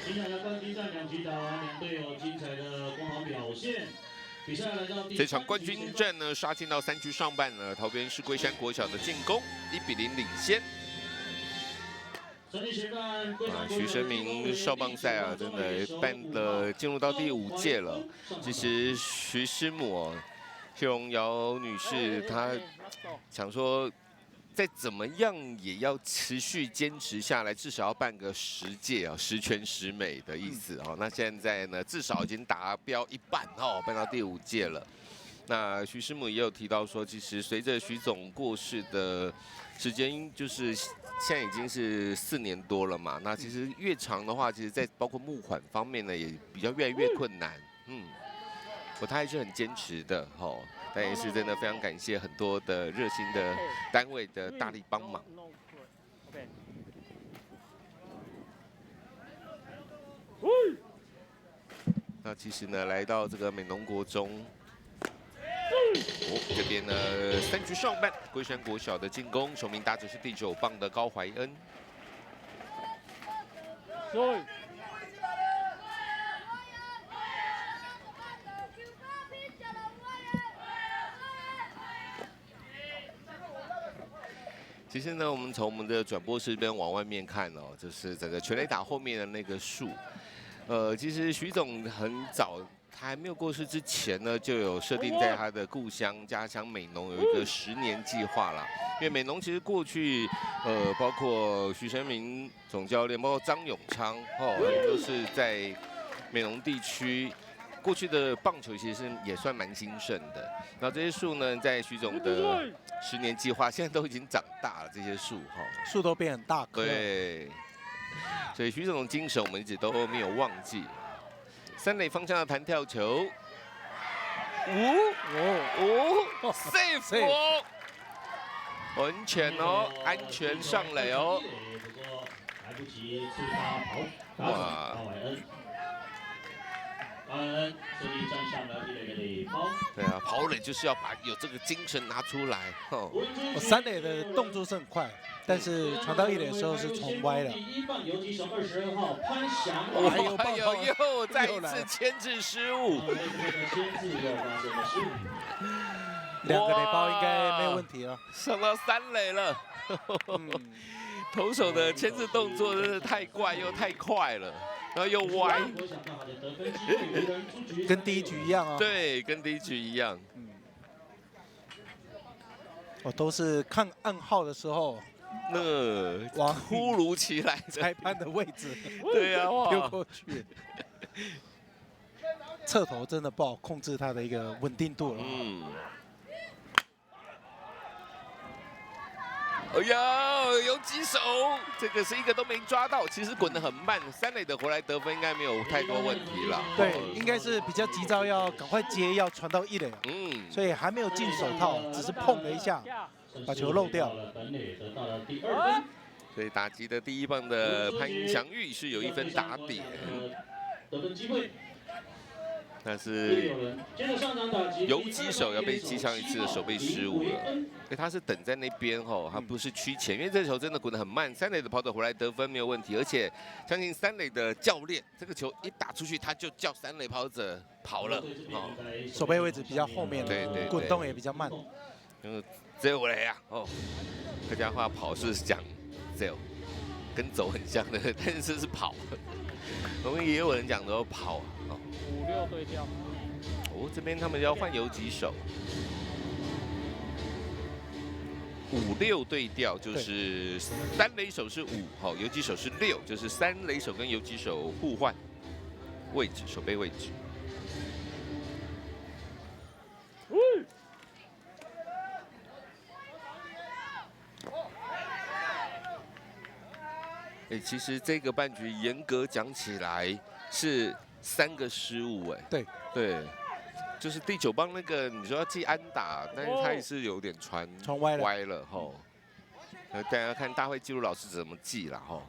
接下来冠军战2局打完，2队有精彩的攻防表现。比赛来到这场冠军战呢，杀进到3局上半了，桃园市龟山国小的进攻1比0领先。徐生明少棒赛啊，真的办了进入到第5届了。其实徐师母哦，谢荣瑶女士她想说，再怎么样也要持续坚持下来，至少要办个10届啊，10全10美的意思哦。那现在呢，至少已经达标1半哦，办到第5届了。那徐师母也有提到说，其实随着徐总过世的时间，就是现在已经是4年多了嘛。那其实越长的话，其实在包括募款方面呢，也比较越来越困难。他还是很坚持的哦。但也是真的非常感谢很多的热心的单位的大力帮忙。那其实呢，来到这个美浓国中，这边呢3局上半，龟山国小的进攻，首名打者是第9棒的高怀恩。其实呢，我们从我们的转播室这边往外面看哦，就是整个全垒打后面的那个树，其实徐总很早，他还没有过世之前呢，就有设定在他的故乡家乡美浓有一个10年计划啦。因为美浓其实过去，包括徐成明总教练，包括张永昌，他们都是在美浓地区。过去的棒球其实也算蛮兴盛的，然后这些树呢，在徐总的10年计划，现在都已经长大了，这些树哈，树都变很大棵。对，所以徐总的精神我们一直都没有忘记。3垒方向的弹跳球，safe 哦，很浅哦，安全上垒哦。来不及触发哇！顺利站上了1垒的垒包。对啊，跑垒就是要把有这个精神拿出来。3垒的动作是很快，但是传到1垒的时候是传歪了。第1棒游击手22号潘翔，又再一次牵制失误。牵制又发生了失误。2个垒包应该没有问题了。上到3垒了。投手的牵制动作真是太怪又太快了。然后又歪，跟第1局一样啊。对，跟第1局一样。都是看暗号的时候，哇，突如其来的裁判的位置，对啊，丢过去。侧头真的不好控制它的一个稳定度了。哎呀，有几手，这个是一个都没抓到，其实滚得很慢，3垒的回来得分应该没有太多问题了。对，应该是比较急躁，要赶快接，要传到1垒。所以还没有进手套，只是碰了一下，把球漏掉了。所以打击的第1棒的潘祥玉是有1分打点。得分机会。但是游击手要被记上一次的守备失误了，所以他是等在那边吼，他不是趋前，因为这球真的滚得很慢，3垒的跑者回来得分没有问题，而且相信3垒的教练，这个球一打出去他就叫3垒跑者跑了，守备位置比较后面，对，滚动也比较慢。走嘞啊，客家话跑是讲走，跟走很像的，但是是跑。我们也有人讲的跑5、6对调。这边他们要换游击手，5、6对调，就是3垒手是5，游击手是6，就是3垒手跟游击手互换位置，守备位置。其实这个半局严格讲起来是3个失误，对，就是第9棒那个你说要记安打，但是他也是有点传歪了吼。大家看大会记录老师怎么记啦吼。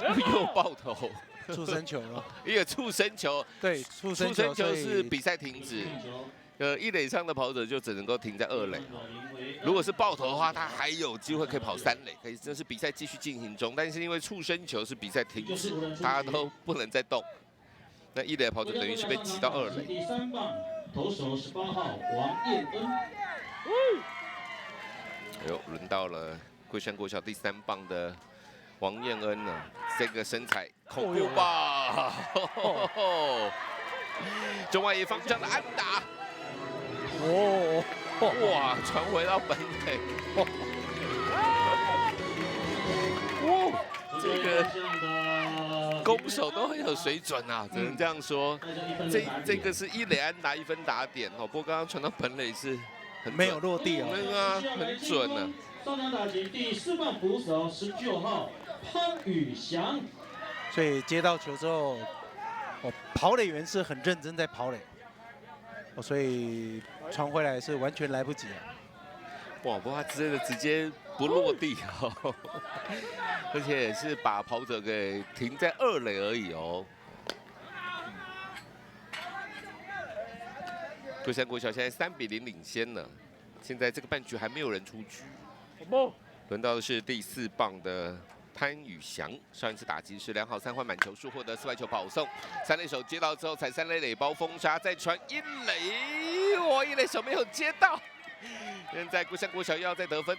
又爆头，触身球了，一个触身球，对，触身球是比赛停止。1垒上的跑者就只能够停在2垒。如果是爆头的话，他还有机会可以跑3垒，可以，这是比赛继续进行中。但是因为触身球是比赛停止，大家都不能再动。那1垒跑者等于是被挤到2垒。第3棒，投手18号王彦恩。轮到了龟山国小第3棒的王彦恩了，这个身材恐怖吧？中外野方向的安打。哇！传回到本垒。这个攻守都很有水准啊，只能这样说。这个是1垒安打1分打点不过刚刚传到本垒是没有落地很准啊。上场打击第4棒捕手19号潘宇翔。所以接到球之后，跑垒员是很认真在跑垒。所以传回来是完全来不及了。哇！不过他直接不落地而且是把跑者给停在2垒而已龟山国小现在3-0领先了，现在这个半局还没有人出局。轮到的是第4棒的潘宇翔，上一次打击是2好3坏满球数，获得4坏球保送。三垒手接到之后踩3垒垒包封杀，再传1垒，哇，1垒手没有接到。现在龟山国小又要再得分。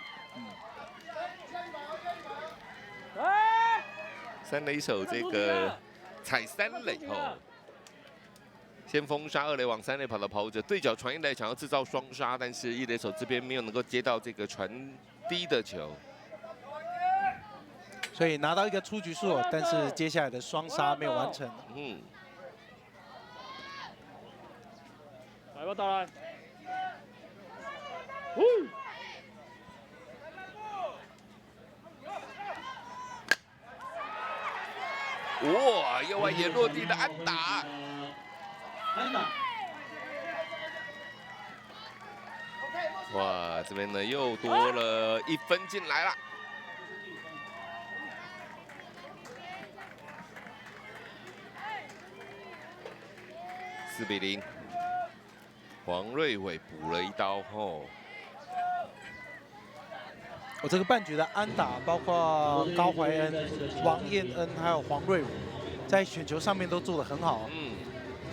3垒手这个踩3垒哦。 先封杀2垒往3垒跑的跑者，对角传1垒想要制造双杀，但是1垒手这边没有能够接到这个传低的球，所以拿到一个出局数，但是接下来的双杀没有完成。来吧，到来。哇，右外野落地的安打。 安打，哇，这边呢又多了1分进来了。4比0，黄瑞伟补了一刀后。我这个半局的安打，包括高怀恩、王彦恩还有黄瑞武，在选球上面都做得很好。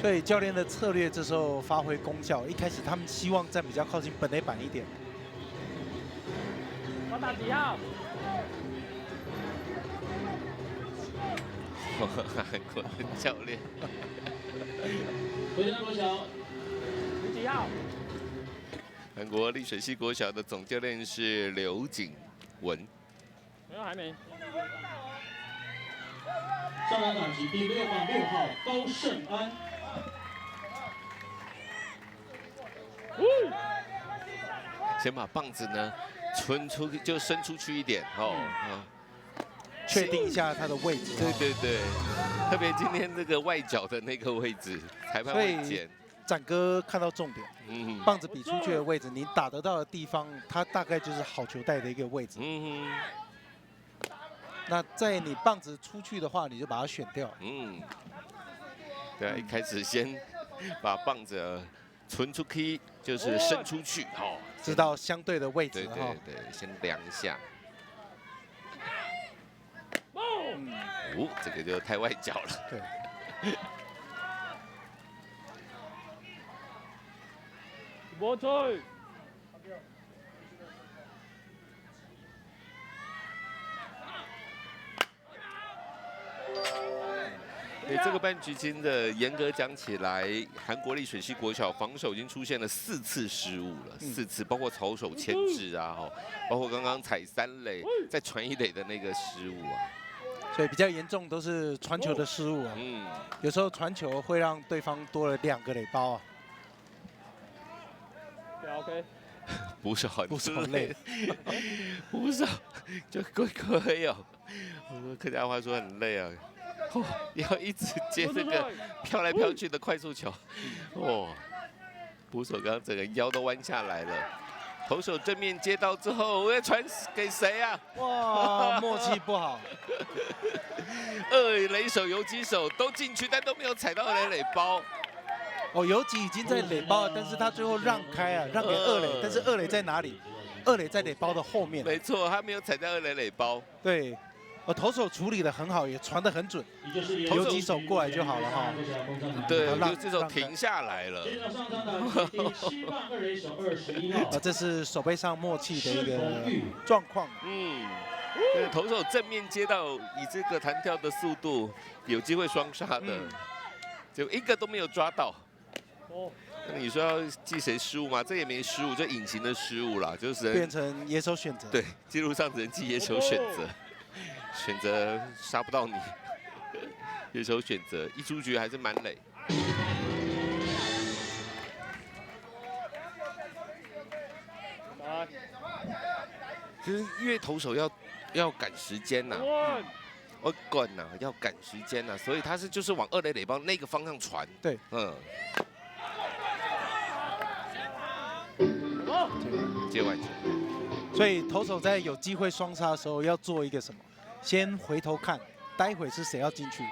所以教练的策略这时候发挥功效。一开始他们希望站比较靠近本垒板一点。我打几号？韩国的教练。龟山国小，你几号？韩国丽水系国小的总教练是刘景文。没有，还没。 上场打击第6棒6号高胜安。先把棒子呢伸出去一点哦，确定一下他的位置。对对对，特别今天这个外角的那个位置，裁判会捡。展哥看到重点，棒子比出去的位置，你打得到的地方，它大概就是好球带的一个位置。那在你棒子出去的话，你就把它选掉。对啊，一开始先把棒子存出去，就是伸出去，知道相对的位置。对对对，先量一下。这个就太外角了。对。我吹。 这个半局真的严格讲起来，韩国丽水系国小防守已经出现了4次失误了，4次，包括投手牵制啊，包括刚刚踩3垒再传1垒的那个失误啊，所以比较严重都是传球的失误啊，有时候传球会让对方多了2个垒包啊。OK， 捕手累，捕手就亏哦，客家话说很累啊。 要一直接这个飘来飘去的快速球，捕手刚刚整个腰都弯下来了。投手正面接到之后，我要传给谁啊？哇，默契不好。2垒手、游击手都进去，但都没有踩到2垒垒包。游击已经在垒包了，但是他最后让开啊，让给2垒，但是2垒在哪里？2垒在垒包的后面。没错，他没有踩到2垒垒包。对。 投手处理得很好，也传得很准，游击手过来就好了哈。对，游击手停下来了。这是手背上默契的一个状况。对，投手正面接到，以这个弹跳的速度，有机会双杀的，就一个都没有抓到。那你说要记谁失误吗？这也没失误，就隐形的失误啦，就是变成野手选择。对，记录上只能记野手选择。 选择杀不到你，野手选择一出局还是满垒。其实因为投手要赶时间呐，滚呐，要赶时间呐，所以他就是往2垒垒包那个方向传。对，接完球。所以投手在有机会双杀的时候要做一个什么？先回头看，待会是谁要进去。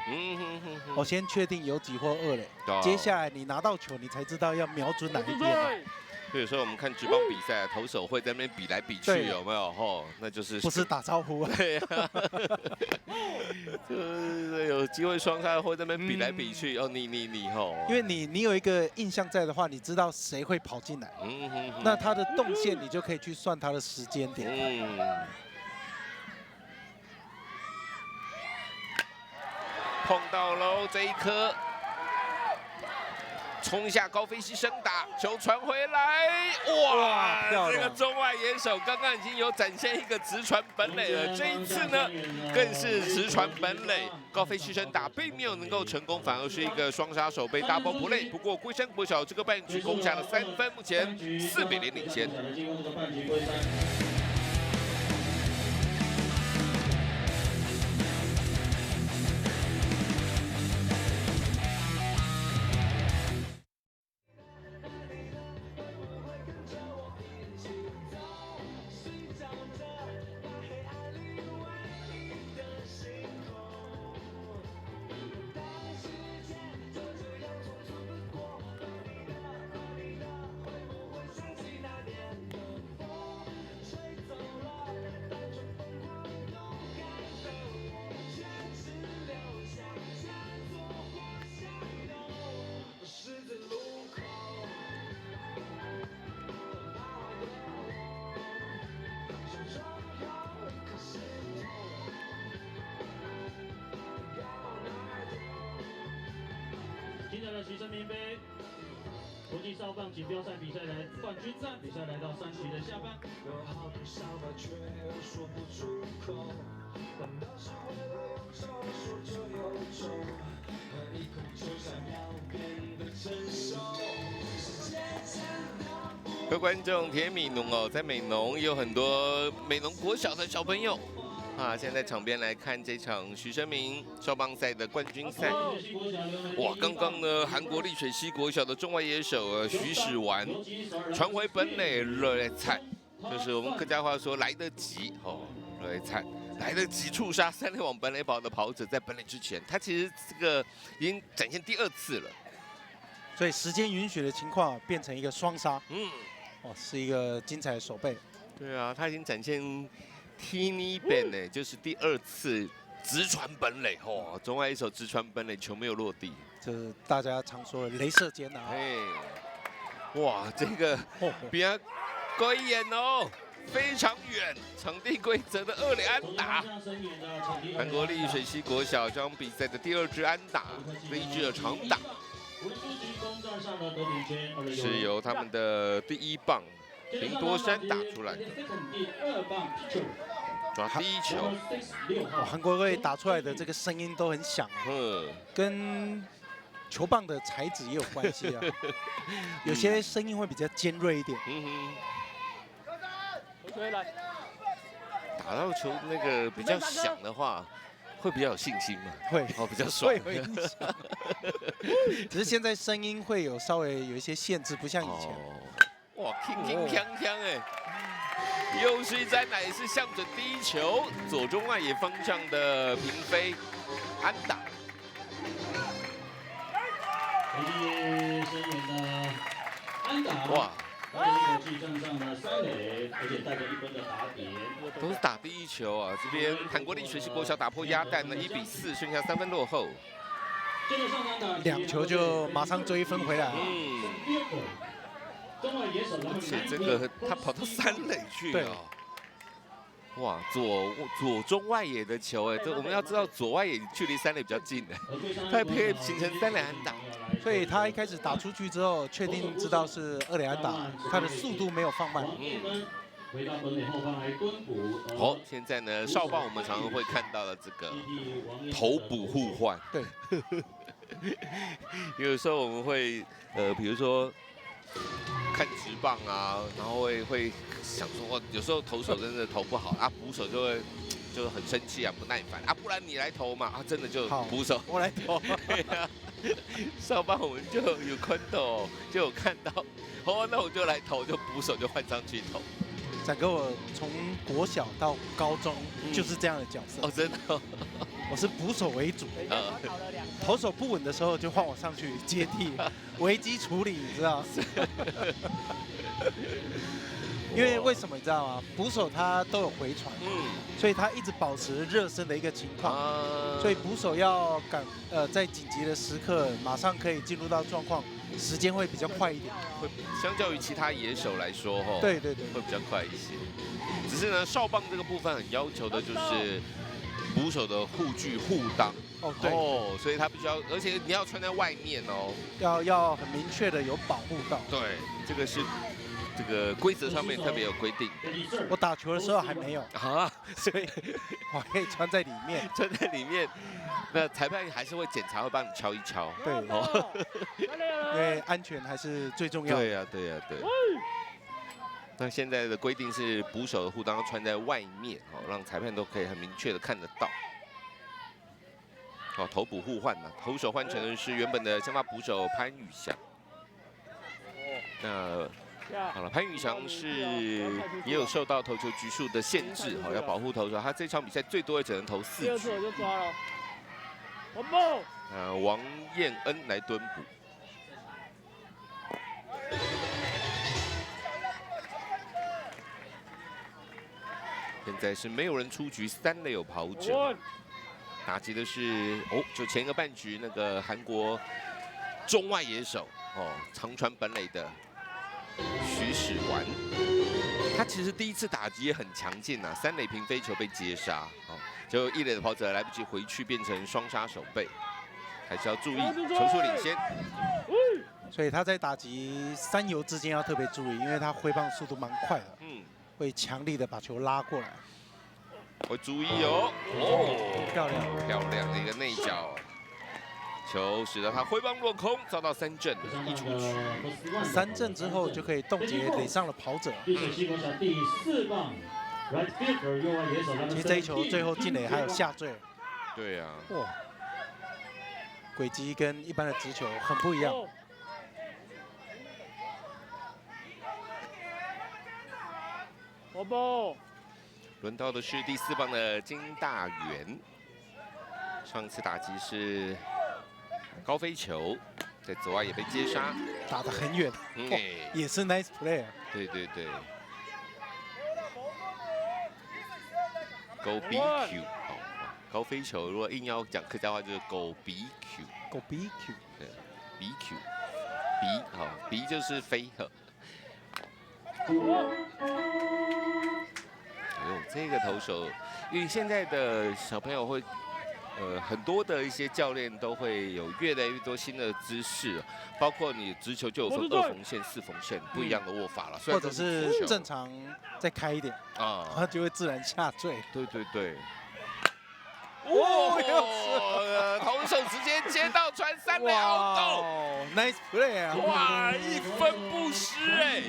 我先确定有几或二垒，哦接下来你拿到球，你才知道要瞄准哪一边。所以说我们看职棒比赛，投手会在那边比来比去，有没有？哦，那就是不是打招呼啊？对呀，就是有机会双杀会在那边比来比去。哦，你吼，因为你有一个印象在的话，你知道谁会跑进来，那他的动线你就可以去算他的时间点。碰到喽这一颗。冲一下高飞牺牲打，球传回来，哇！这个中外野手刚刚已经有展现一个直传本垒了，这一次呢更是直传本垒，高飞牺牲打并没有能够成功，反而是一个双杀手被 double play。不过龟山国小这个半局攻下了3分，目前4比0领先。今天的徐生明杯国际少棒锦标赛比赛来冠军战，比赛来到3局的下半。各位观众，田美浓哦，在美浓有很多美浓国小的小朋友。现在场边来看这场徐生明少棒赛的冠军赛。哇，刚刚呢，韩国丽水溪国小的中外野手徐始完传回本垒，热烈菜，就是我们客家话说来得及哦，热烈菜来得及触杀3垒往本垒跑的跑者，在本垒之前，他其实这个已经展现第2次了。所以时间允许的情况变成一个双杀，是一个精彩的守备。对啊，他已经展现。Teeny Ben 呢，就是第2次直传本垒，中外一手直传本垒，球没有落地，这是大家常说的雷射箭啊！哇，这个比较贵眼哦，非常远，场地规则的2垒安打。韩国丽水溪国小这场比赛的第2支安打，第1支的长打，是由他们的第1棒。林多山打出来的，抓第1球。韩国队打出来的这个声音都很响，跟球棒的材质也有关系啊。有些声音会比较尖锐一点。打到球那个比较响的话，会比较有信心嘛？会，比较爽。会影响。只是现在声音会有稍微有一些限制，不像以前。哇，铿铿锵锵哎！又是一支安打，也是向准第1球，左中外野方向的平飞安打。哇！站上了3垒，而且带着1分的打点，都是打第1球啊！这边韩国丽水溪国小打破鸭蛋呢，1比4，剩下3分落后。 2球就马上追1分回来。而且这个他跑到3垒去了。哇，左中外野的球哎，这我们要知道左外野距离3垒比较近的，他可以形成3垒安打。所以他一开始打出去之后，确定知道是2垒安打，他的速度没有放慢。好，现在呢，少棒我们常常会看到的这个头捕互换。对。有时候我们会比如说看职棒啊，然后会想说，有时候投手真的投不好啊，捕手就很生气啊，不耐烦啊，不然你来投嘛啊，真的就捕手我来投。对啊，少棒我们就有看到，就有看到，哦，那我就来投，就捕手就换上去投。展哥，我从国小到高中就是这样的角色。哦，真的。我是捕手为主，等一下我跑了2颗。投手不稳的时候就换我上去接替，危机处理，你知道？因为为什么你知道吗？捕手他都有回传，所以他一直保持热身的一个情况，所以捕手要在紧急的时刻马上可以进入到状况，时间会比较快一点。会相较于其他野手来说，对对对，会比较快一些。只是呢，少棒这个部分很要求的就是捕手的护具护裆。哦对，所以他必须要，而且你要穿在外面哦，要很明确的有保护到。对，这个是这个规则上面特别有规定。我打球的时候还没有啊，所以我可以穿在里面。穿在里面，那裁判还是会检查，会帮你敲一敲。对，因为安全还是最重要的。对呀，对呀，对。那现在的规定是捕手的护裆要穿在外面，让裁判都可以很明确的看得到。头捕互换呢，投手换成的是原本的先发捕手潘宇翔。那好了，潘宇翔也有受到投球局数的限制，要保护投手。他这场比赛最多也只能投4局。第2次我就抓了。王彦恩来蹲捕。现在是没有人出局，3垒有跑者。打击的是就前一个半局那个韩国中外野手长传本垒的徐始完，他其实第1次打击也很强劲啊，3垒平飞球被接杀，就1垒的跑者来不及回去，变成双杀守备，还是要注意球速领先。所以他在打击3游之间要特别注意，因为他挥棒速度蛮快的，会强力的把球拉过来。会注意漂亮漂亮的一个内角球，使得他挥棒落空，遭到3振，一出局。3振之后就可以冻结垒上的跑者。第4棒 ，right fielder 右外野手。其实这一球最后进垒还有下坠。对呀。哇，轨迹跟一般的直球很不一样。轮到的是第4棒的金大元，上次打击是高飞球，在左外也被接杀，打得很远，也是 nice play 啊。对对对 ，Go BQ， 高飞球如果硬要讲客家话就是Go BQ，Go BQ， 对 BQ， 鼻就是飞鹤。这个投手，因为现在的小朋友会，很多的一些教练都会有越来越多新的姿势，包括你直球就有分2缝线、4缝线不一样的握法了，或者是正常再开一点啊，它就会自然下坠。对对对。投手直接接到传3垒，nice play 啊！哇，1分不失哎，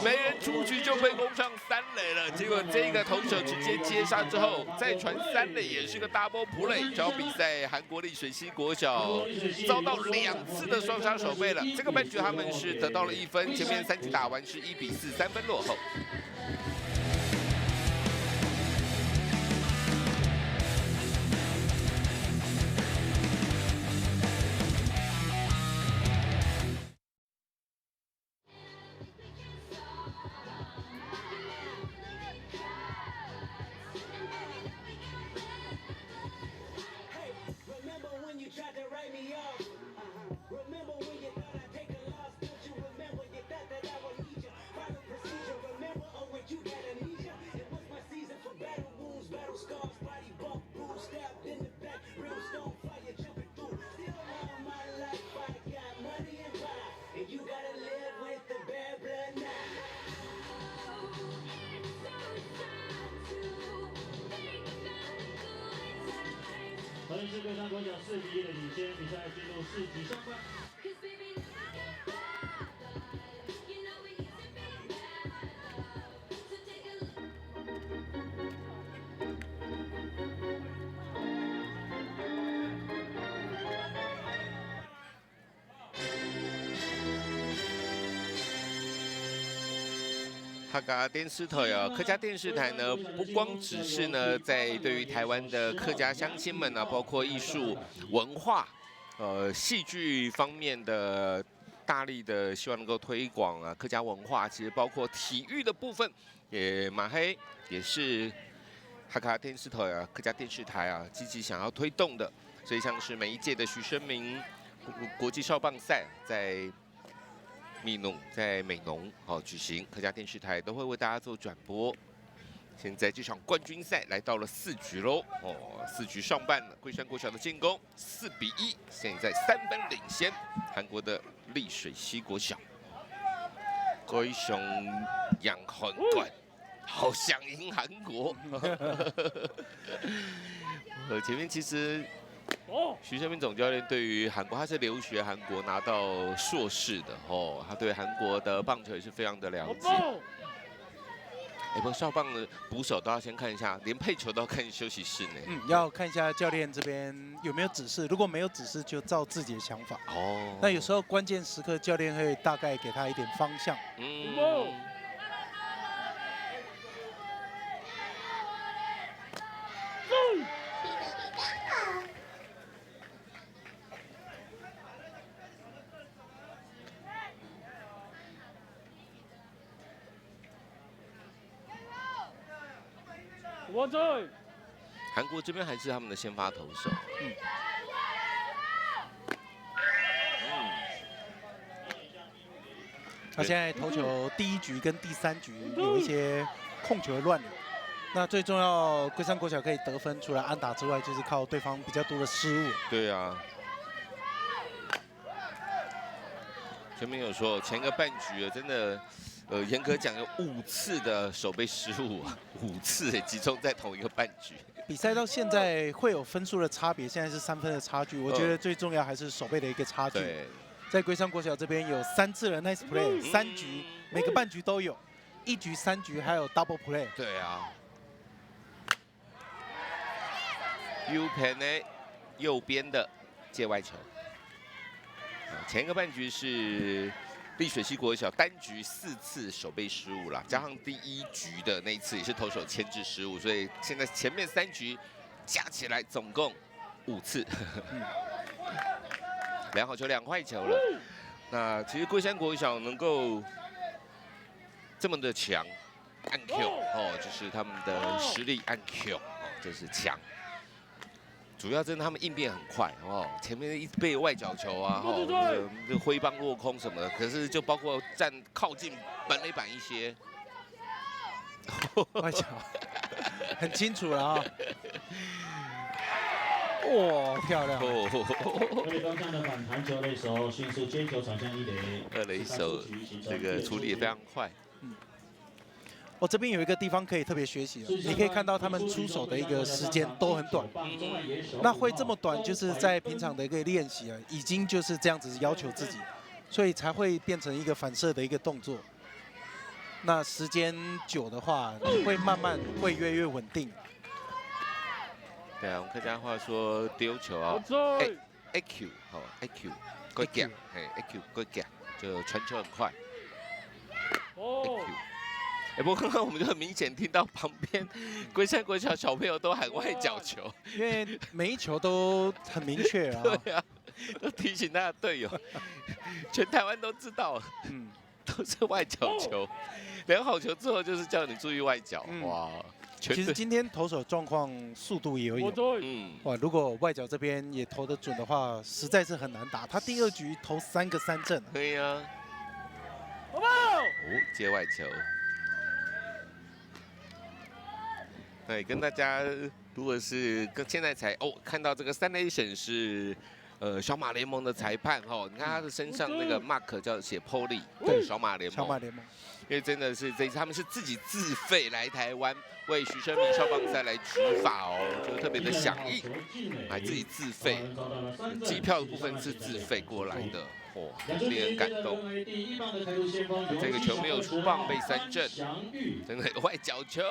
没人出局就被攻上3垒了。结果这个投手直接接杀之后，再传3垒也是个 double play。这场比赛韩国丽水溪国小遭到2次的双杀守备了。这个半局他们是得到了1分，前面3局打完是1比4，3分落后。桃园市龟山国小4比1的领先，比赛进入4局上半。哈嘎电视台啊，客家电视台呢，不光只是呢在对于台湾的客家乡亲们啊，包括艺术文化、戏剧方面的大力的希望能够推广啊客家文化，其实包括体育的部分，也马黑也是哈嘎电视台啊，客家电视台啊积极想要推动的。所以像是每一届的徐生明国际少棒赛在美农举行，客家电视台都会为大家做转播。现在这场冠军赛来到了4局喽，4局上半了，龟山国小的进攻4比1，现在3分领先韩国的丽水溪国小。龟熊养很管，好想赢韩国。前面其实。徐生明总教练对于韩国，他是留学韩国拿到硕士的他对韩国的棒球也是非常的了解。不过少棒的捕手都要先看一下，连配球都要看休息室呢。要看一下教练这边有没有指示，如果没有指示，就照自己的想法。那有时候关键时刻，教练会大概给他一点方向。韩国这边还是他们的先发投手。他现在投球第1局跟第3局有一些控球的乱流。那最重要，龟山国小可以得分，除了安打之外，就是靠对方比较多的失误。对啊。前面有说前个半局真的。严格讲有5次的守备失误啊，5次集中在同一个半局。比赛到现在会有分数的差别，现在是3分的差距。我觉得最重要还是守备的一个差距。在龟山国小这边有3次的 nice play，3局每个半局都有，1局、3局还有 double play。对啊。U pen 呢，右边的界外球。前一个半局是。丽水溪国小单局4次守备失误啦，加上第1局的那一次也是投手牵制失误，所以现在前面3局加起来总共5次。2好球2坏球了。那其实龟山国小能够这么的强，按 Q 就是他们的实力按 Q 真是强。主要真的他们应变很快前面一被外角球啊就挥棒落空什么的，可是就包括站靠近本垒板一些，外角很清楚了啊！哇，漂亮！刚上的反弹球垒手迅速接球传向1垒，2垒手这个处理也非常快。这边有一个地方可以特别学习，你可以看到他们出手的一个时间都很短。那会这么短，就是在平常的一个练习啊，已经就是这样子要求自己，所以才会变成一个反射的一个动作。那时间久的话，会慢慢会越来越稳定。对啊，我们客家话说丢球啊，AQ AQ 过夹，AQ 过夹，就传球很快。AQ。不过刚刚我们就很明显听到旁边龟山国小小朋友都喊外角球，因为每一球都很明确啊。对啊，都提醒他的队友，全台湾都知道，都是外角球。2好球之后就是叫你注意外角，哇！其实今天投手状况速度也有，哇！如果外角这边也投得准的话，实在是很难打。他第2局投3个3振，可以啊。接外球。对，跟大家如果是现在才看到这个3垒审是小马联盟的裁判你看他的身上那个 mark 叫写 Polly， 对，小马联盟。小马联盟，因为真的是这一次他们是自己自费来台湾为徐生明少棒赛来执法就是特别的响应，还自己自费，机票的部分是自费过来的，令人感动。这个球没有出棒被3振，真的有外角球。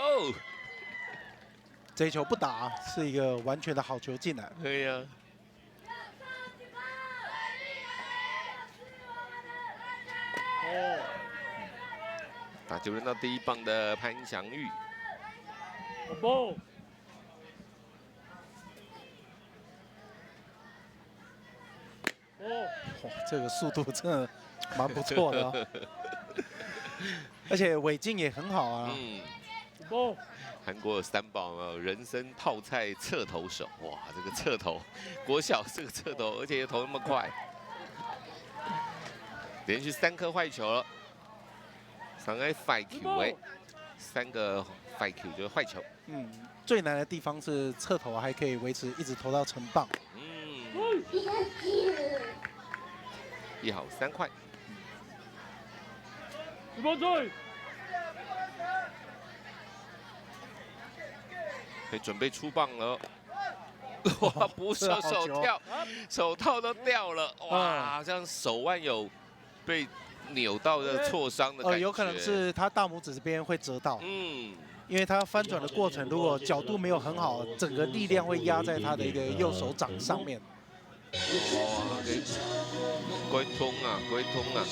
这一球不打是一个完全的好球进来。可以啊。打9轮到第1棒的潘祥玉。不，哇，这个速度真的蛮不错的哦，而且尾劲也很好啊。不，韩国有3宝有人生泡菜侧投手，哇，这个侧投，国小这个侧投，而且也投那么快，连续3颗坏球了，3个坏球哎，3个坏球就是坏球。最难的地方是侧投还可以维持一直投到成棒。1好3坏。可以准备出棒了。哇！捕手手跳，手套都掉了。哇，好像手腕有被扭到的挫伤的感觉。有可能是他大拇指这边会折到。因为他翻转的过程，如果角度没有很好，整个力量会压在他的一个右手掌上面。哇，龟通啊，龟通啊。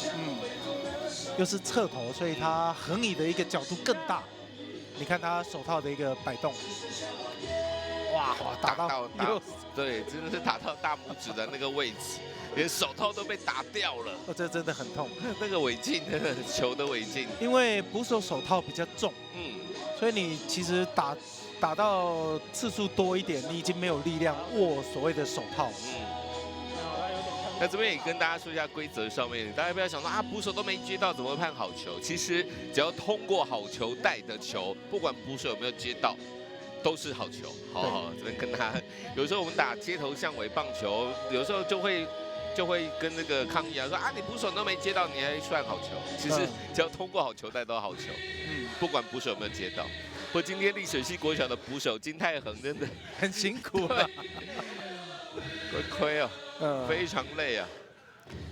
又是侧头，所以他横移的一个角度更大。你看他手套的一个摆动，哇，打到对，真的是打到大拇指的那个位置，连手套都被打掉了。这真的很痛。那个尾劲，那个球的尾劲，因为捕手手套比较重，所以你其实打到次数多一点，你已经没有力量握所谓的手套。那这边也跟大家说一下规则上面，大家不要想说啊，捕手都没接到，怎么会判好球？其实只要通过好球带的球，不管捕手有没有接到，都是好球。好，这边跟大家，有时候我们打街头巷尾棒球，有时候就会跟那个抗议啊，说啊，你捕手都没接到，你还算好球？其实只要通过好球带都好球，不管捕手有没有接到。不过今天丽水系国小的捕手金泰恒真的很辛苦啊，亏哦。非常累啊！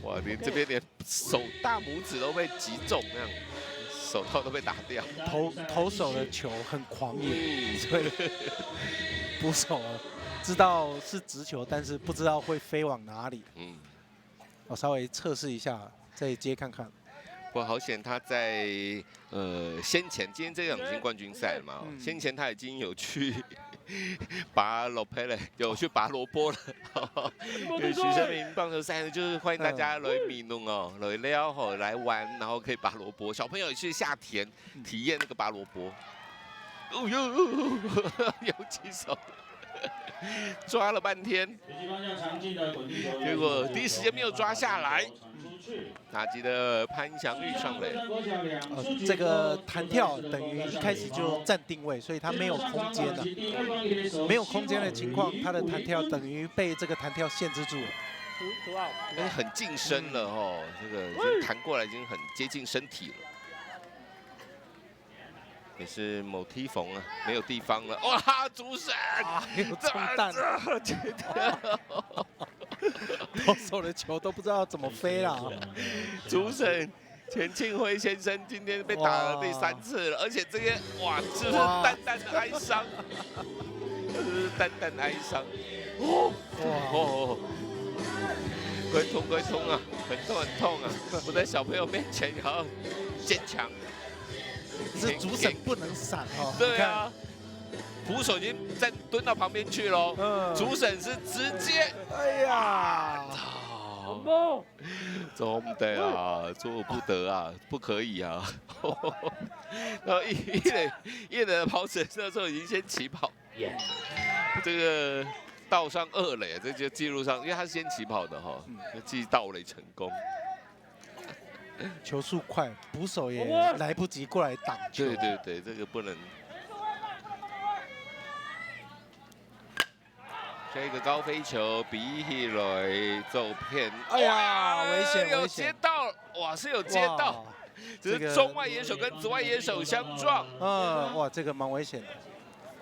哇，这边连手大拇指都被击中，那样手套都被打掉。投手的球很狂野，所以捕手知道是直球，但是不知道会飞往哪里。我稍微测试一下，再接看看。不过好险，他在先前今天这场已经冠军赛了嘛，先前他已经有去。拔萝卜了，有去拔萝卜了。许生明棒球赛呢，就是欢迎大家来迷弄哦，来撩吼来玩，然后可以拔萝卜。小朋友也去下田体验那个拔萝卜。哦呦，有几手，抓了半天，结果第一时间没有抓下来。打击的潘祥玉上垒，这个弹跳等于一开始就站定位，所以他没有空间了。没有空间的情况，他的弹跳等于被这个弹跳限制住了。很近身了哦，这个已经弹过来，已经很接近身体了。也是某踢缝啊，没有地方了。哇，主审，有中弹。投手的球都不知道怎么飞了。主审钱庆辉先生今天被打了第3次了，而且这个哇，是不是淡淡的哀伤？是不是淡淡的哀伤？龟通啊，很痛啊！我在小朋友面前也要坚强。是主审不能闪哦。对啊。捕手已经蹲到旁边去喽，主审是直接，哎呀，做不得啊，做不得啊，不可以啊。然后一垒的跑者那时候已经先起跑，这个盗上2垒，这就记录上，因为他是先起跑的哈，记盗垒成功。球速快，捕手也来不及过来挡球。对，这个不能。这个高飞球比起来走偏，哎呀，危险！有接到，哇，是有接到，只是中外野手跟左外野手相撞。哇，这个蛮危险的。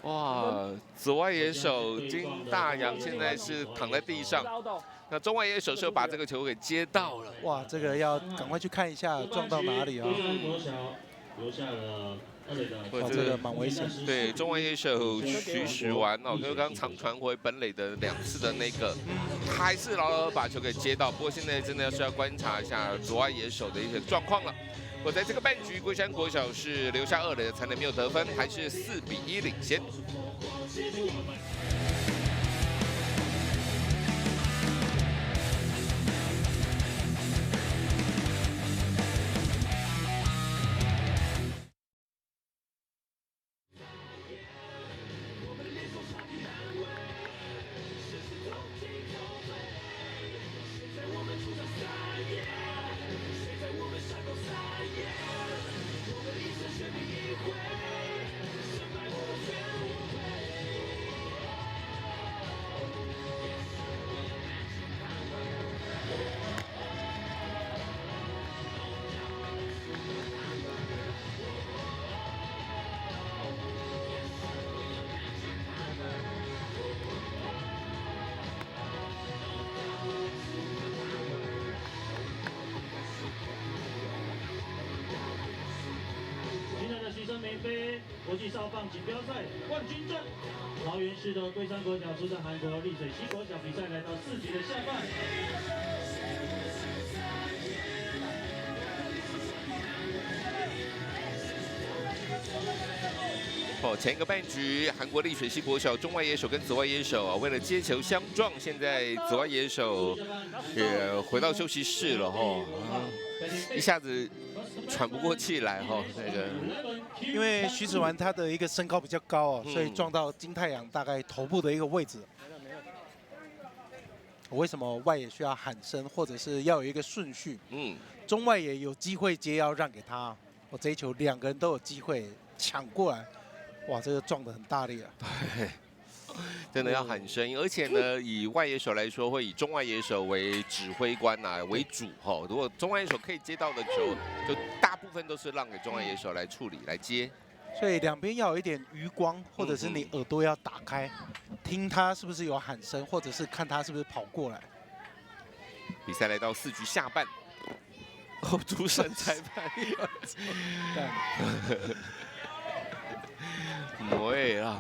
哇，左外野手金大洋现在是躺在地上，那中外野手是把这个球给接到了。哇，这个要赶快去看一下撞到哪里啊！留下了。哇，这个蛮危险。对，中外野手徐始完哦，就刚长传回本垒的2次的那个，他还是牢牢把球给接到。不过现在真的是要观察一下左外野手的一些状况了。我在这个半局，龟山国小是留下2垒的残垒没有得分，还是4比1领先。梅杯国际少棒锦标赛冠军战，桃园市的龟山国小出战韩国丽水溪国小，比赛来到4局的下半。前一个半局，韩国丽水溪国小中外野手跟左外野手为了接球相撞，现在左外野手也回到休息室了一下子喘不过气来那个，因为徐子完他的一个身高比较高所以撞到金太阳大概头部的一个位置。为什么外野需要喊声，或者是要有一个顺序？中外野有机会接要让给他，我这一球2个人都有机会抢过来，哇，这个撞得很大力啊！对。真的要喊声音，而且呢，以外野手来说，会以中外野手为指挥官为主如果中外野手可以接到的球，就大部分都是让给中外野手来处理、来接。所以两边要有一点余光，或者是你耳朵要打开，听他是不是有喊声，或者是看他是不是跑过来。比赛来到4局下半，主审裁判，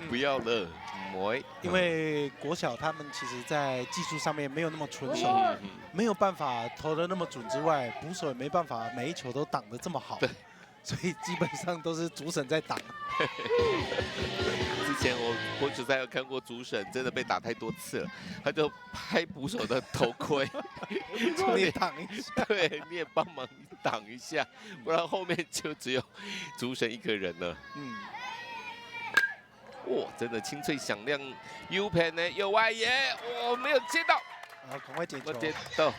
不要了。因为国小他们其实在技术上面没有那么纯熟，没有办法投得那么准之外，捕手也没办法每一球都挡得这么好，所以基本上都是主审在挡。之前我实在有看过主审真的被打太多次了，他就拍捕手的头盔，你也挡一下，对，你也帮忙挡一下，不然后面就只有主审1个人了。哇，真的清脆响亮 ，U 盘呢右外野，没有接到，赶快捡球，接到，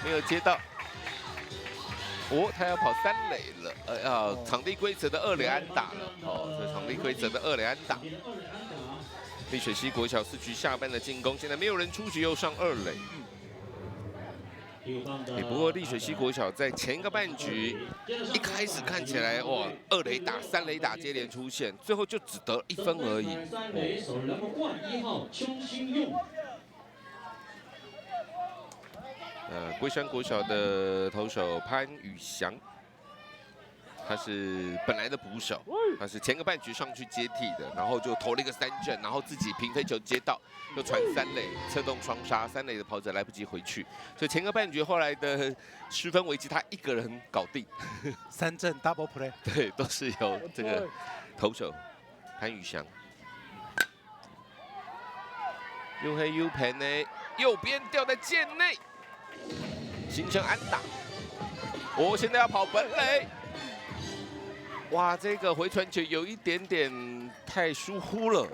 没有接到，他要跑3垒了，场地规则的2垒安打了，这场地规则的2垒安打。丽水溪国小4局下半的进攻，现在没有人出局，又上2垒。不过丽水溪国小在前一个半局一开始看起来2垒打、3垒打接连出现，最后就只得1分而已。龟山国小的投手潘宇翔，他是本来的捕手，他是前个半局上去接替的，然后就投了一个3振，然后自己平飞球接到，又传3垒，策动双杀，3垒的跑者来不及回去，所以前个半局后来的10分危机他1个人搞定，3振 double play， 对，都是由这个投手潘宇翔。右黑 U 盘呢，右边掉在界内，形成安打。现在要跑本垒。哇，这个回传球有一点点太疏忽了，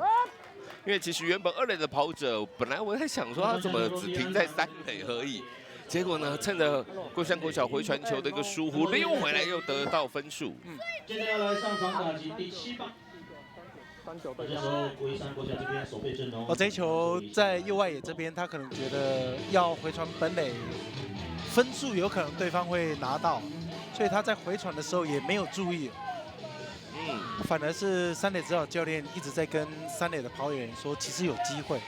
因为其实原本2垒的跑者，本来我在想说他怎么只停在3垒而已，结果呢，趁着龟山国小回传球的一个疏忽，溜回来又得到分数。接下来上场打击第7棒。这一球在右外野这边，他可能觉得要回传本垒，分数有可能对方会拿到，所以他在回传的时候也没有注意。反而是3垒指导教练一直在跟3垒的跑员说，其实有机会。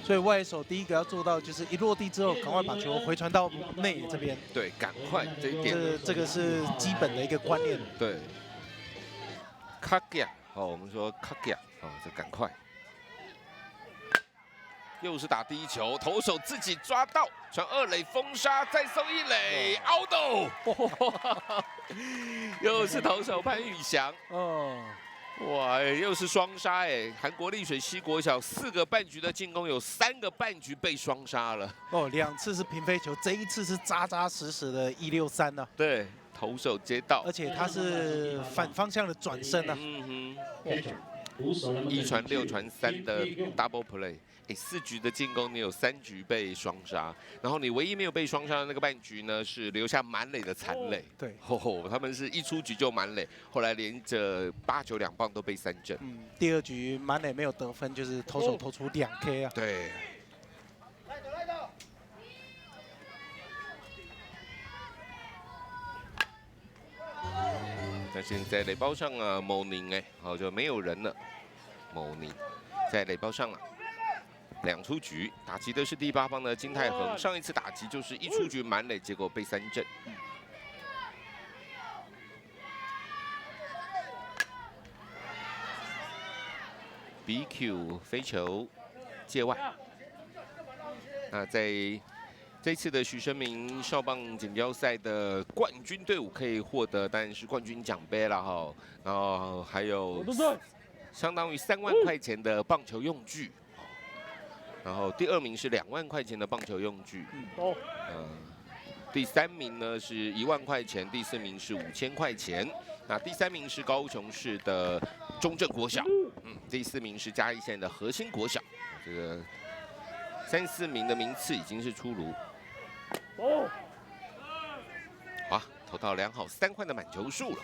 所以外野手第一个要做到就是一落地之后，赶快把球回传到内野这边。对，赶快这一点。这个是基本的一个观念。对。卡亚，我们说卡亚，这赶快。又是打第一球，投手自己抓到，传二垒封杀，再送一垒，out！又是投手潘宇翔，哦，哇，又是双杀哎！韩国丽水西国小4个半局的进攻，有3个半局被双杀了。哦，2次是平飞球，这一次是扎扎实实的163呢。对，投手接到，而且他是反方向的转身啊。嗯哼，1传6传3的 double play。哎，4局的进攻，你有3局被双杀，然后你唯一没有被双杀的那个半局呢，是留下满垒的残垒。对，他们是一出局就满垒，后来连着8球2棒都被3振。第2局满垒没有得分，就是投手投出2 K 啊。对。那现在垒包上啊，某宁哎，好就没有人了。某宁在垒包上了。2出局，打击的是第8棒的金泰恒。上一次打击就是1出局满垒，结果被3振。BQ 飞球界外。那在这次的许生明少棒锦标赛的冠军队伍可以获得，当然是冠军奖杯了哈。然后还有相当于3万块钱的棒球用具。然后第2名是2万块钱的棒球用具，第3名呢是1万块钱，第4名是5000块钱。那第3名是高雄市的中正国小，第4名是嘉义县的和兴国小。这个3、4名的名次已经是出炉。好，投到2好3坏的满球数了。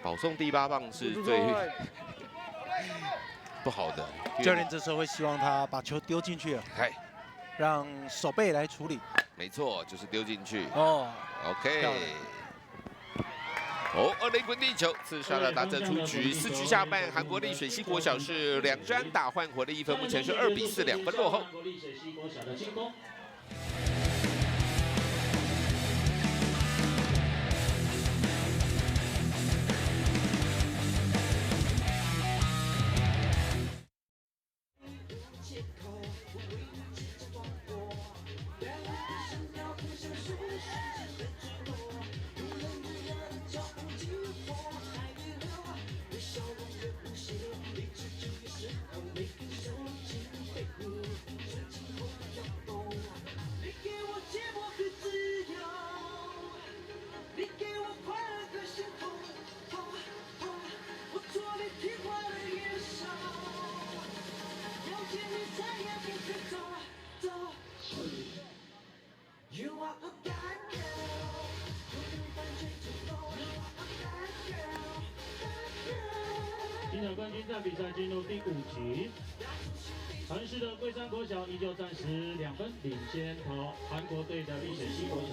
保送第8棒是最不好的，教练这时候会希望他把球丢进去了，让守备来处理。没错，就是丢进去。哦 ，OK。2垒滚地球，刺杀了打者出局。4局下半，韩国丽水西国小是2支安打换回了1分，目前是2比4，2分落后。今场冠军战比赛进入第5局，韩市的龟山国小依旧暂时2分领先韩国队的丽水西国小。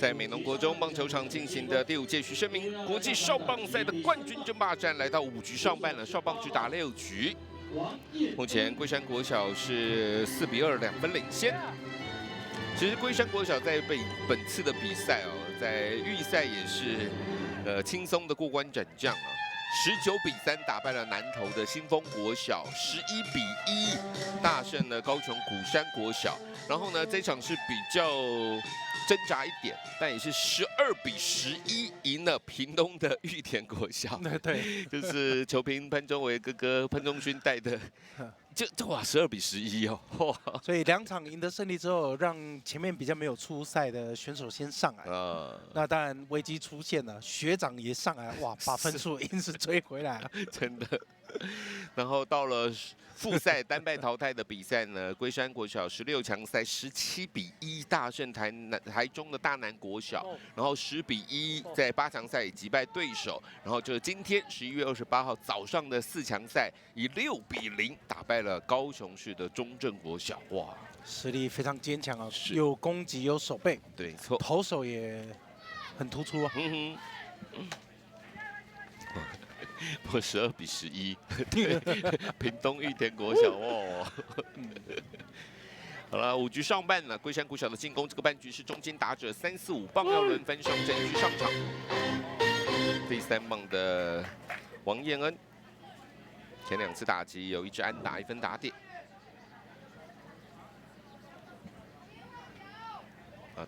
在美浓国中棒球场进行的第5届许生明国际少棒赛的冠军争霸战，来到5局上半了，少棒只打6局。目前龟山国小是4比2，2分领先。其实龟山国小在本次的比赛在预赛也是轻松的过关斩将啊，19比3打败了南投的新丰国小，11比1大胜了高雄鼓山国小。然后呢，这场是比较挣扎一点，但也是12比11赢了屏东的玉田国小。对，就是球评潘宗维哥哥潘宗勋带的。哇，12比11哦，所以2场赢得胜利之后，让前面比较没有出赛的选手先上来。那当然危机出现了，学长也上来，哇，把分数硬是追回来了，真的。然后到了复赛单败淘汰的比赛呢，龟山国小16强赛17比1大胜台中的大南国小，然后10比1在8强赛击败对手，然后就是今天11月28号早上的4强赛，以6比0打败了高雄市的中正国小，哇，实力非常坚强啊，有攻击有守备，对，错，投手也很突出啊。不12比11，对，屏东玉田国小哦。好了，5局上半了，龟山国小的进攻，这个半局是中间打者3、4、5棒要轮番上阵去上场。第3棒的王彦恩，前2次打击有1支安打，1分打点。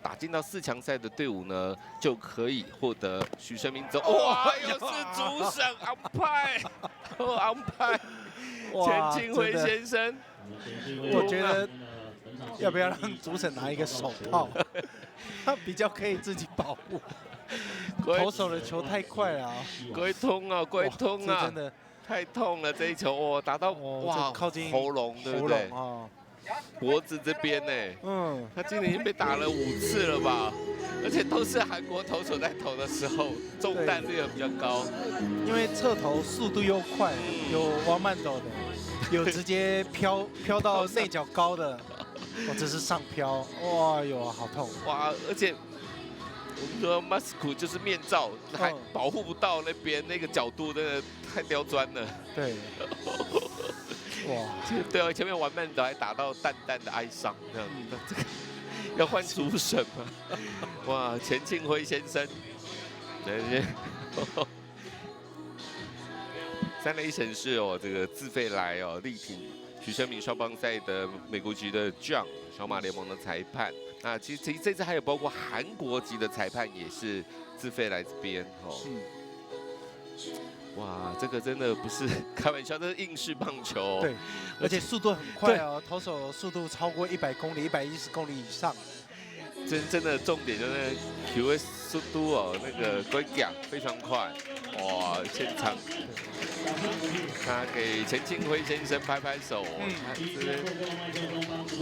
打进到4强赛的队伍呢，就可以获得许胜明走。哇，又是主审安排，安排，钱庆辉先生。我觉得要不要让主审拿一个手套，他比较可以自己保护。投手的球太快了啊！鬼痛啊，鬼痛啊！真的太痛了，这一球哦，打到哇靠近喉咙，对不对？啊，脖子这边呢，他今年已经被打了5次了吧？而且都是韩国投手在投的时候，中弹率也比较高。因为侧投速度又快，有挖慢走的，有直接飘到内角高的，这是上飘，哇哟，好痛！哇，而且我们说 mask 就是面罩，还保护不到那边那个角度，真的太刁钻了。对。哇，对啊，前面玩慢的还打到淡淡的哀伤，这样子，这个要换主审吗？哇，钱庆辉先生，3垒审视哦，这个自费来哦，力挺许胜明双棒赛的美国籍的 John 小马联盟的裁判。那其实这次还有包括韩国籍的裁判也是自费来这边哦。哇，这个真的不是开玩笑，这是硬式棒球。对，而且速度很快哦，投手速度超过100公里、110公里以上。真的重点就是 QS 速度哦，那个龟脚非常快。哇，现场他给钱庆辉先生拍拍手。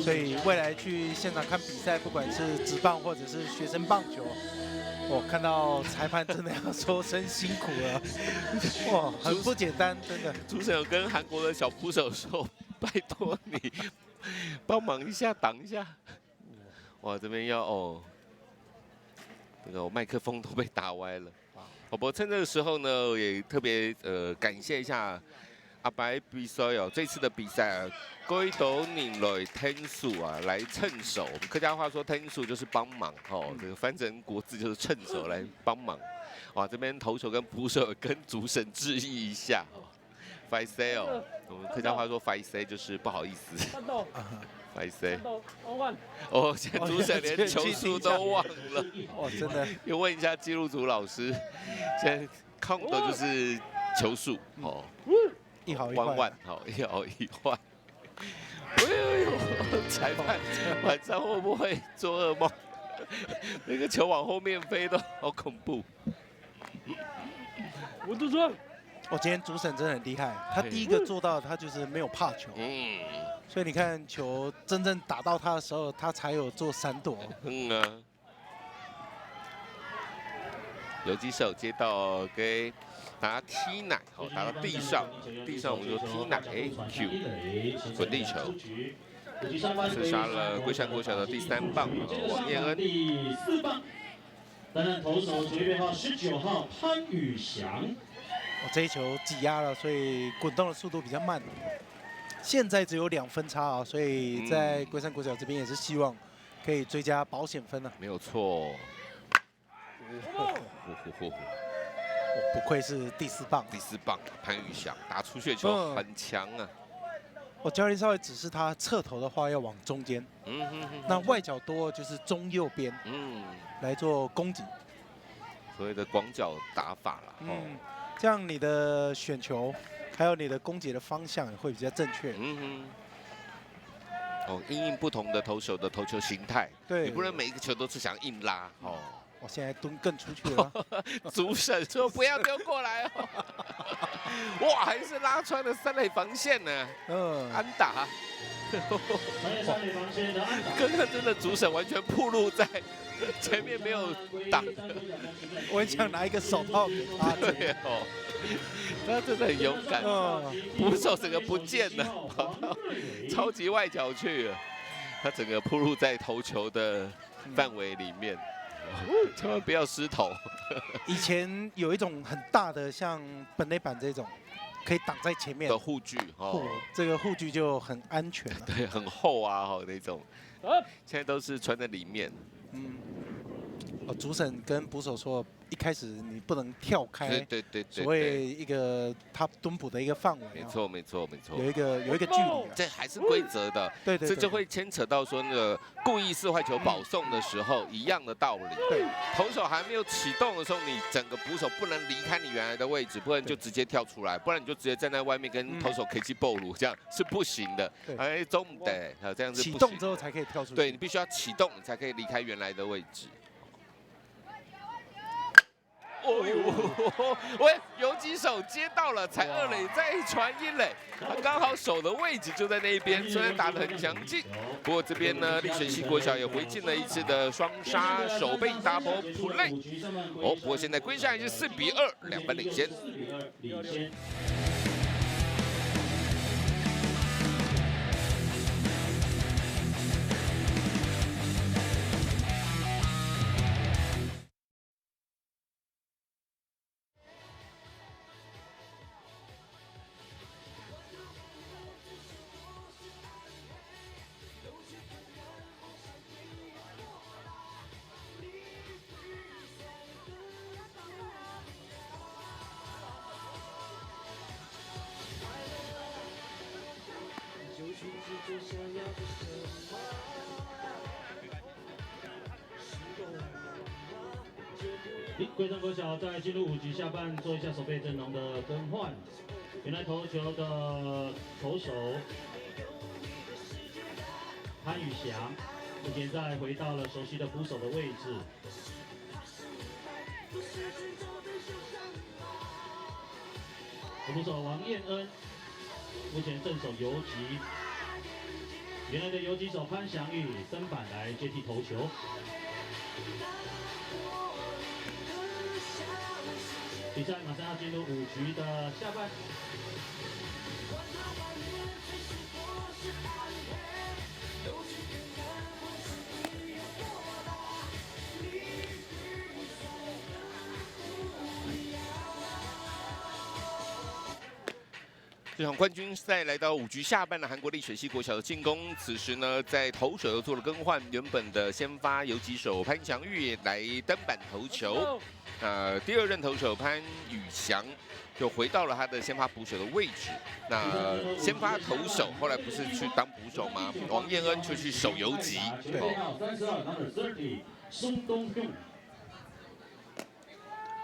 所以未来去现场看比赛，不管是职棒或者是学生棒球。我看到裁判真的要说声辛苦了，哇，很不简单，真的。主审有跟韩国的小捕手说：“拜托你帮忙一下，挡一下。”哇，这边要哦，这个麦克风都被打歪了。不过趁这个时候呢，也特别感谢一下阿白比赛哦，这次的比赛啊，归斗拧来天数啊，来趁手。我们客家话说天数就是帮忙哦，这个翻成国字就是趁手来帮忙。哇，这边投手跟捕手跟主审致意一下哦 ，Five say 哦，我们客家话说 Five say 就是不好意思。Five say。哦，现在主审连球数都忘了。哇，真的。又问一下记录组老师，现在看的就是球数哦。1好1坏，万好1好1坏。哎呦，裁判晚上会不会做噩梦？那个球往后面飞都好恐怖。我就说，今天主审真的很厉害，他第一个做到他就是没有怕球，所以你看球真正打到他的时候，他才有做闪躲。游击手接到给打踢奶，好打到地上，我们就踢奶 Q 滚地球，射杀了龟山国小的第3棒王彦恩。第4棒，担任投手球衣编号19号潘宇翔。这一球挤压了，所以滚动的速度比较慢。现在只有2分差啊，所以在龟山国小这边也是希望可以追加保险分啊。没有错。不愧是第4棒，潘宇翔打出去的球很强啊。教练稍微指示他侧投的话要往中间，那外角多就是中右边，来做攻击，所谓的广角打法啦。这样你的选球还有你的攻击的方向也会比较正确。因应不同的投手的投球形态，对，你不能每一个球都是想硬拉哦。我现在蹲更出去了，主审说不要丢过来哦。哇，还是拉穿了3垒防线呢。安打。刚刚真的主审完全暴露在前面没有挡。我很想拿一个手套给他。对哦，他真的很勇敢。捕手整个不见了，跑到超级外角去了。他整个暴露在投球的范围里面。千万不要失头。以前有一种很大的，像本垒板这种，可以挡在前面的护具哦，这个护具就很安全了。对，很厚啊，那种。现在都是穿在里面。主审跟捕手说，一开始你不能跳开，对，所谓一个他蹲捕的一个范围。没错，有一个距离，这还是规则的。对，这就会牵扯到说那个故意四坏球保送的时候一样的道理。对，投手还没有启动的时候，你整个捕手不能离开你原来的位置，不然就直接跳出来，不然你就直接站在外面跟投手 K 击暴露，这样是不行的。中午的这样是不行。启动之后才可以跳出去。对你必须要启动，你才可以离开原来的位置。哦呦，喂，游击手接到了，才2垒再传1垒，他刚好手的位置就在那边，虽然打得很强劲，不过这边呢，立水系国小也回进了一次的双杀手背 double play。不过现在归下来是4比2，2分领先。贵山国小在进入5局下半做一下守备阵容的更换。原来投球的投手潘宇翔，目前再回到了熟悉的捕手的位置。捕手王彦恩，目前正手游击。原来的游击手潘祥玉登板来接替投球。比赛马上要进入5局的下半。这场冠军赛来到5局下半的韩国立水系国小的进攻，此时呢，在投手又做了更换，原本的先发游击手潘祥玉来登板投球。第2任投手潘宇翔就回到了他的先发捕手的位置。那先发投手后来不是去当捕手吗？王彦恩就去守游击。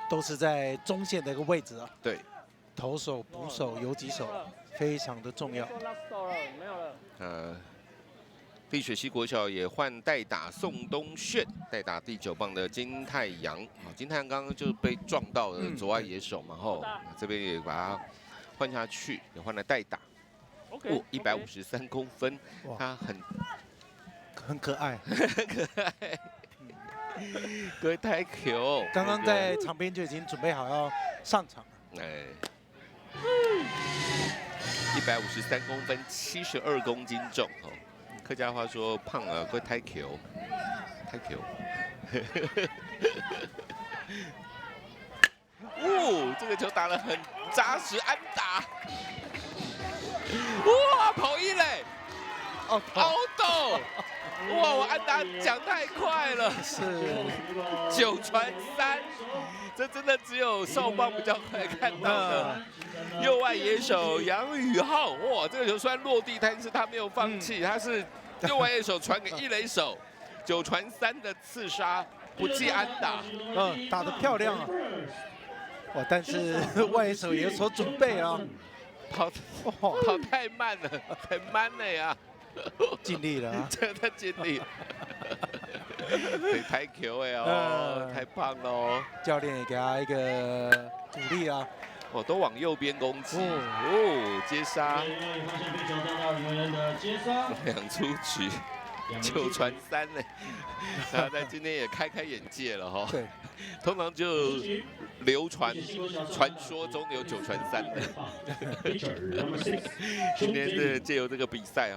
都是在中线的一个位置啊。对。投手、捕手、游击手非常的重要。没有了。立水系国小也换代打宋东炫，代打第9棒的金太阳。金太阳刚刚就被撞到了左外野手嘛，这边也把他换下去，也换了代打。153公分，他很可爱，很可爱。各位太 Q， 刚刚在场边就已经准备好要上场了。153公分，72公斤重哦。客家话说胖啊，会太 Q， 太 Q。这个球打得很扎实，安打。哇，跑1垒，凹斗。哇，我安打讲太快了，是9传3，这真的只有少棒比较快看到的。右外野手杨宇浩，哇，这个球虽然落地，但是他没有放弃，他是右外野手传给1垒手，9传3的刺杀，不计安打，打得漂亮啊！哇，但是外野手也有所准备啊，跑太慢了，很慢了呀。尽力了啊！真的尽力了，对，太 Q 了太胖了哦。教练也给他一个鼓励啊！都往右边攻击，接杀，2出局，9传3呢。他在今天也开眼界了对，通常就流传说中有9传3的。今天是借由这个比赛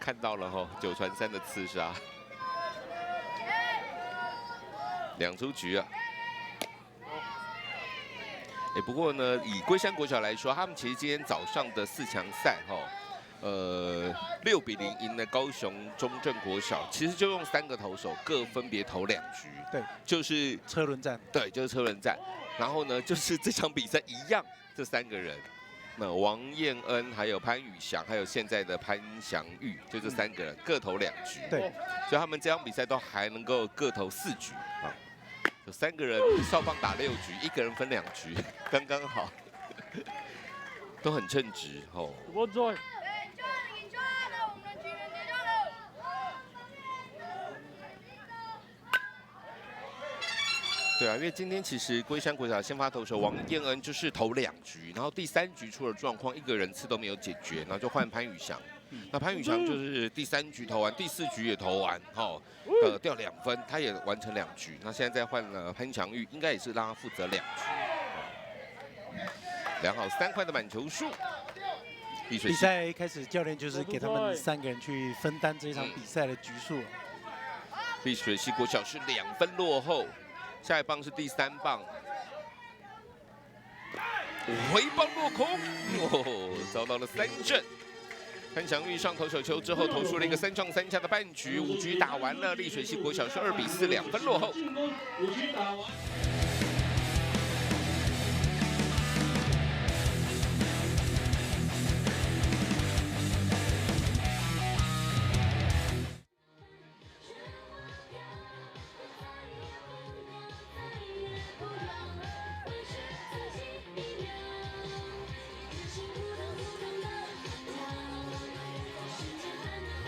看到了9传3的刺杀，2出局啊。不过呢，以龟山国小来说，他们其实今天早上的4强赛6比0赢了高雄中正国小，其实就用3个投手各分别投2局，对，就是车轮战，对，就是车轮战。然后呢，就是这场比赛一样，这3个人，那王彦恩、还有潘宇翔，还有现在的潘祥玉，就这3个人各投2局，对，所以他们这场比赛都还能够各投4局啊。有3个人少棒打6局，1个人分2局，刚刚好，都很称职哦。我做。对啊，因为今天其实龟山国小先发投手王彦恩就是投2局，然后第3局出了状况，1个人次都没有解决，然后就换潘宇翔。那潘宇翔就是第3局投完，第4局也投完，掉2分，他也完成2局。那现在再换了潘祥玉，应该也是让他负责2局。良好3块的满球数。比赛一开始，教练就是给他们3个人去分担这一场比赛的局数。碧水溪国小是2分落后，下一棒是第3棒，回棒落空，遭到了3振。潘祥玉上投手球之后，投出了一个3上3下的半局，5局打完了，丽水溪国小是2比4，2分落后。5局打完。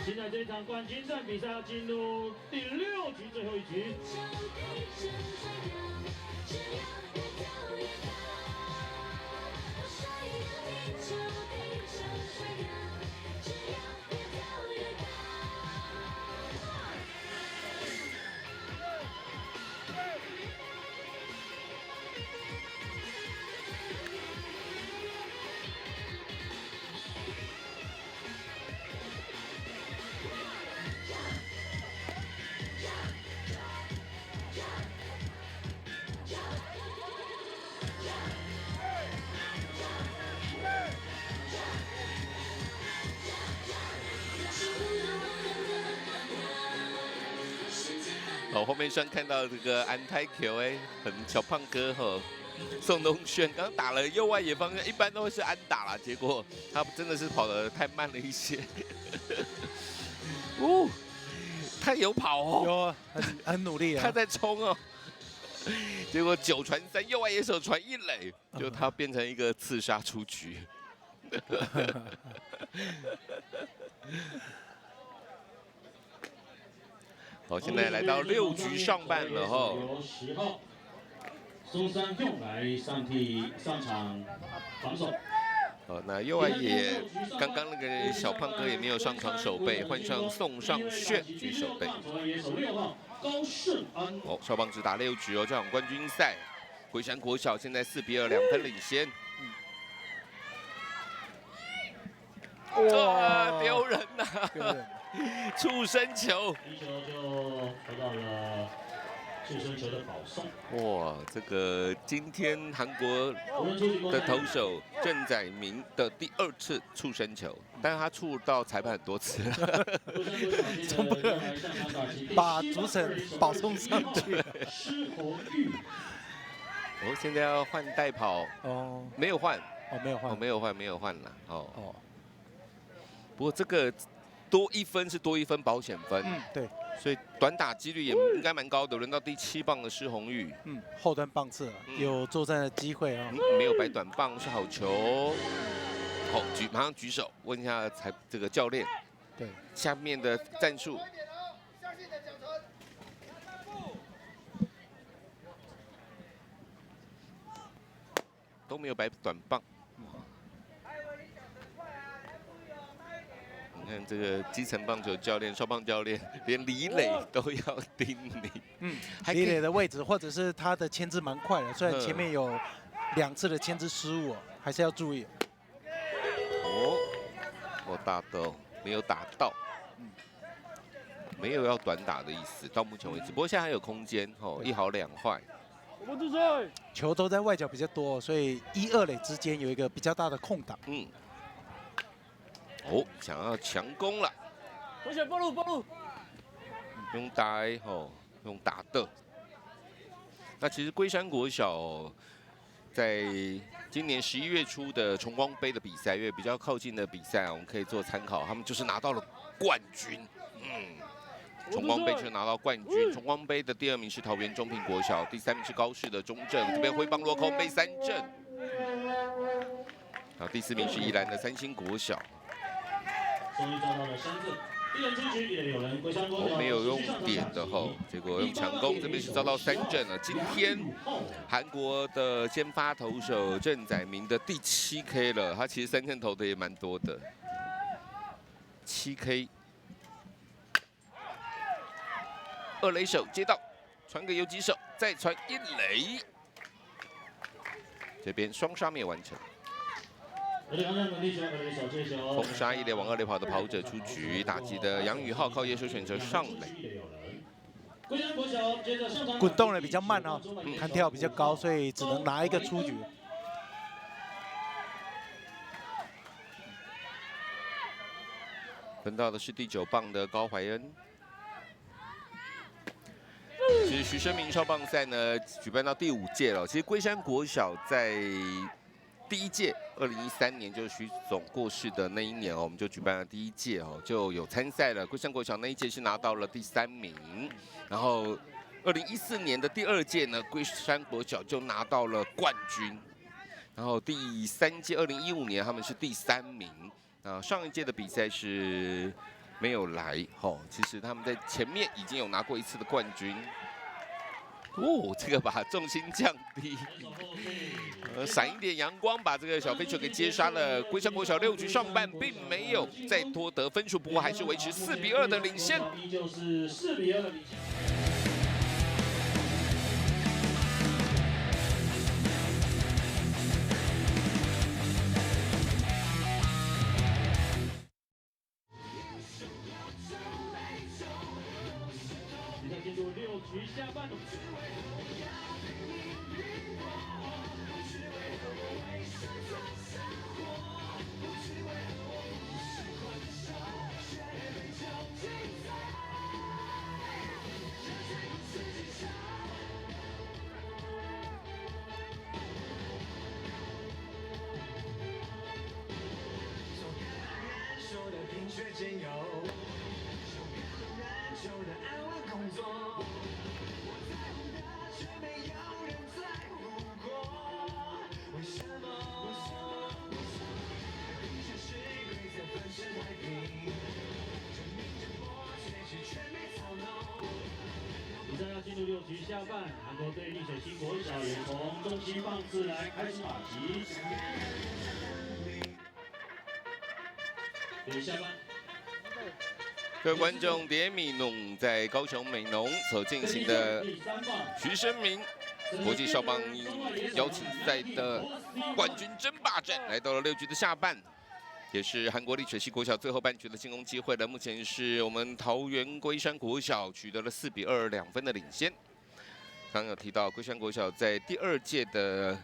现在这场冠军战比赛要进入第6局最后1局。后面上看到这个安泰球很小胖哥宋东轩刚打了右外野方向，一般都会是安打啦，结果他真的是跑得太慢了一些。他有跑有很努力啊，他在冲结果9传3，右外野手传1垒，就他变成一个刺杀出局。好，现在来到6局上半了由10号松山用来上场防守。那右外野刚刚那个小胖哥也没有上场守备，换上宋尚炫举守备。少棒只打6局这场冠军赛，龟山国小现在4比2，2分领先。哇，丢人呐！触身球，第1球就得到了触身球的保送。哇，这个今天韩国的投手郑载明的第2次触身球，但是他触到裁判很多次了，把主审保送上去。现在要换代跑没有换没有换了不过这个多1分是多1分保险分，对，所以短打几率也应该蛮高的。轮到第7棒的施宏宇，后端棒次有作战的机会没有摆短棒是好球，马上举手问一下这个教练，对，下面的战术。都没有摆短棒。你看这个基层棒球教练、少棒教练，连李磊都要盯你。李磊的位置或者是他的牵制蛮快的，虽然前面有2次的牵制失误还是要注意。我打的没有打到，没有要短打的意思。到目前为止，不过现在还有空间1好2坏。我不追。球都在外角比较多，所以1、2垒之间有一个比较大的空档。哦，想要强攻了。同学，暴露。用打用打的。那其实龟山国小在今年11月初的崇光杯的比赛，因为比较靠近的比赛，我们可以做参考，他们就是拿到了冠军。崇光杯就拿到冠军。崇光杯的第2名是桃园中平国小，第3名是高市的中正，这边挥棒落空被3振。然后第4名是宜兰的三星国小。终于找到了3振。1人出局，1垒有人，龟山国小没有用点的结果用强攻，这边是遭到3振了。今天韩国的先发投手郑载明的第7 K 了，他其实3振投的也蛮多的，7 K。2垒手接到，传给游击手，再传1垒，这边双杀灭完成。封杀1垒往2垒跑的跑者出局，打击的杨宇浩靠野手选择上垒。滚动的比较慢哦，弹跳比较高，所以只能拿一个出局。分到的是第9棒的高怀恩。其实徐生明少棒赛呢，举办到第5届了。其实龟山国小在第1届2013年，就是徐总过世的那一年我们就举办了第1届就有参赛了。龟山国小那一届是拿到了第3名，然后2014年的第2届呢，龟山国小就拿到了冠军。然后第3届2015年他们是第3名。上一届的比赛是没有来其实他们在前面已经有拿过1次的冠军。这个把重心降低，闪一点阳光，把这个小飞球给接杀了。龟山国小6局上半并没有再多得分数，不过还是维持4比2的领先。依旧是4比2的领先。进入6局下半。比赛要进入6局下半，韩国队丽水溪国小也从中心棒次来开始打击。下半。各位观众，点米农在高雄美浓所进行的徐生明国际少棒邀请赛的冠军争霸战，来到了6局的下半。也是韩国丽水溪国小最后半局的进攻机会了。目前是我们桃园龟山国小取得了4比2 2分的领先。刚刚有提到龟山国小在第2届的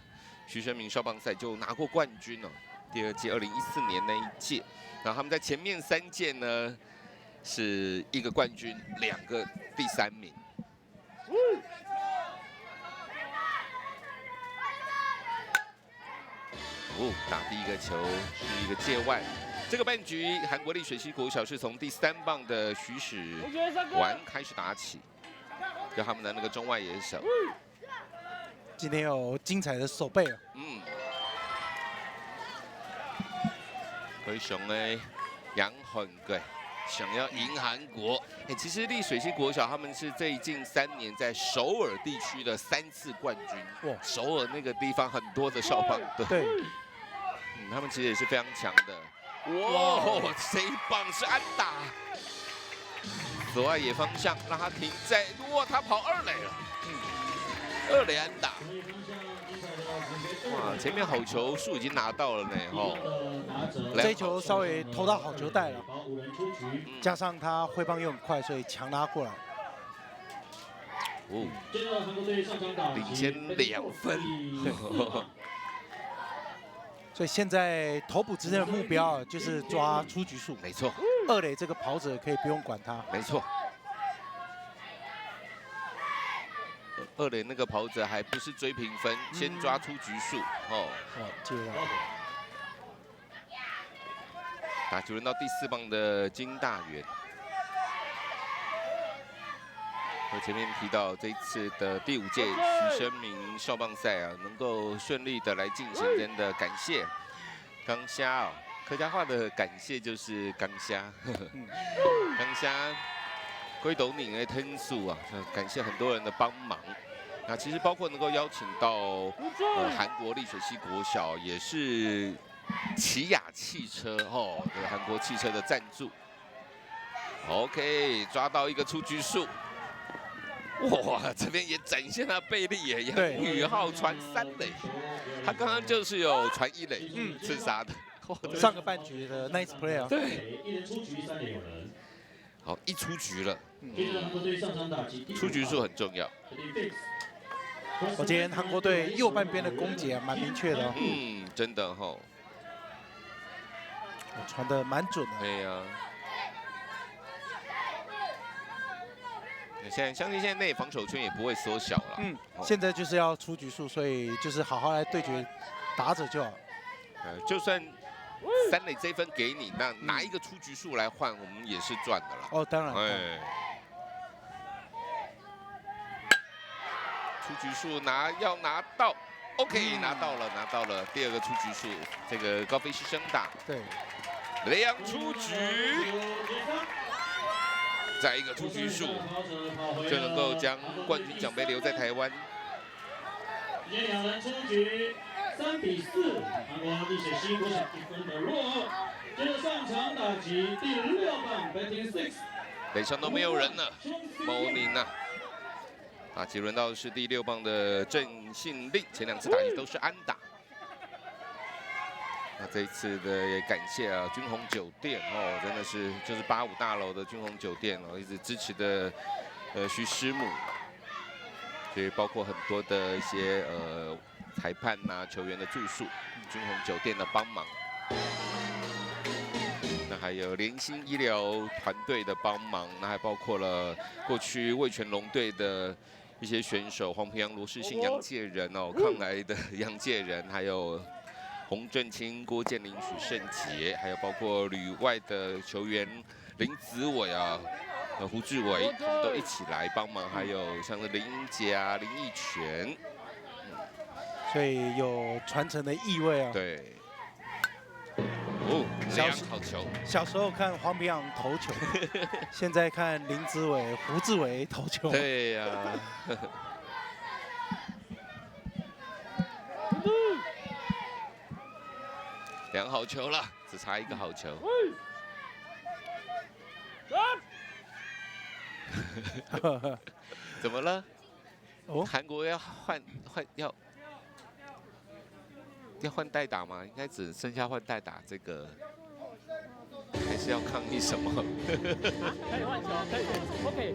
徐生明少棒赛就拿过冠军哦，第2届2014年那一届。然后他们在前面3届呢是1个冠军，2个第3名。打第1个球是一个界外。这个半局，韩国丽水溪国小是从第3棒的徐史完开始打起，就他们的那个中外野手。今天有精彩的手背啊！灰熊呢，杨很贵。想要赢韩国，其实丽水溪国小他们是最近3年在首尔地区的3次冠军。首尔那个地方很多的少棒队，对，他们其实也是非常强的。这一棒是安打，左外野方向让他停在，他跑2垒了，2垒安打。前面好球数已经拿到了呢，这一球稍微投到好球带了，加上他挥棒又很快，所以强拉过来。哦，接着韩国队上场打击，领先2分。所以现在投捕之间的目标就是抓出局数，没错，二垒这个跑者可以不用管他。没错。二垒那个跑者还不是追平分，先抓出局数哦。接了。打球轮到第4棒的金大元。我前面提到这一次的第5届徐生明少棒赛啊，能够顺利的来进行，真的感谢刚虾哦。客家话的感谢就是刚虾，刚虾龟斗岭的天数啊，感谢很多人的帮忙。那其实包括能够邀请到韩国丽水溪国小，也是起亚汽车哦，这个韩国汽车的赞助。OK， 抓到一个出局数。哇，这边也展现他背力耶！杨宇浩传3垒，他刚刚就是有传1垒，刺杀的。上个半局的 nice play 啊。对，一人出局，3垒有人。好，一出局了。接着韩国队上场打击，出局数很重要。我今天韩国队右半边的攻击啊，蛮明确的哦。真的哈。传的蛮准的。对呀。相信现在内防守圈也不会缩小了。现在就是要出局数，所以就是好好来对决打者就好。就算3垒这一分给你，那拿一个出局数来换，我们也是赚的了。哦，当然。出局数要拿到 ，OK， 拿到了第2个出局数，这个高飞牺牲打。对。2出局。再一个出局数，就能够将冠军奖杯留在台湾。今天2人出局，3比4，韩国丽水溪国小1分的落后。接着上场打击第6棒 ，Batting 6。垒上都没有人了 ，Morning 啊！打击轮到是第6棒的郑信令，前2次打击都是安打。那这一次的也感谢啊，君鸿酒店哦，真的是就是85大楼的君鸿酒店哦，一直支持的徐师母，所以包括很多的一些裁判呐、球员的住宿，君鸿酒店的帮忙。那还有联兴医疗团队的帮忙，那还包括了过去味全龙队的一些选手，黄平洋、罗世信、杨介仁哦，抗来的杨介仁，还有洪振清、郭建林、许胜杰，还有包括旅外的球员林子伟啊、胡志伟，他们都一起来帮忙，还有像是林英杰啊、林义全，所以有传承的意味啊。对。哦，良好球。小时候看黄平洋投球，现在看林子伟、胡志伟投球。对呀。良好球了，只差一个好球。怎么了？韩国要要换代打吗？应该只剩下换代打这个，还是要抗议什么？可以换球，可以 ，OK，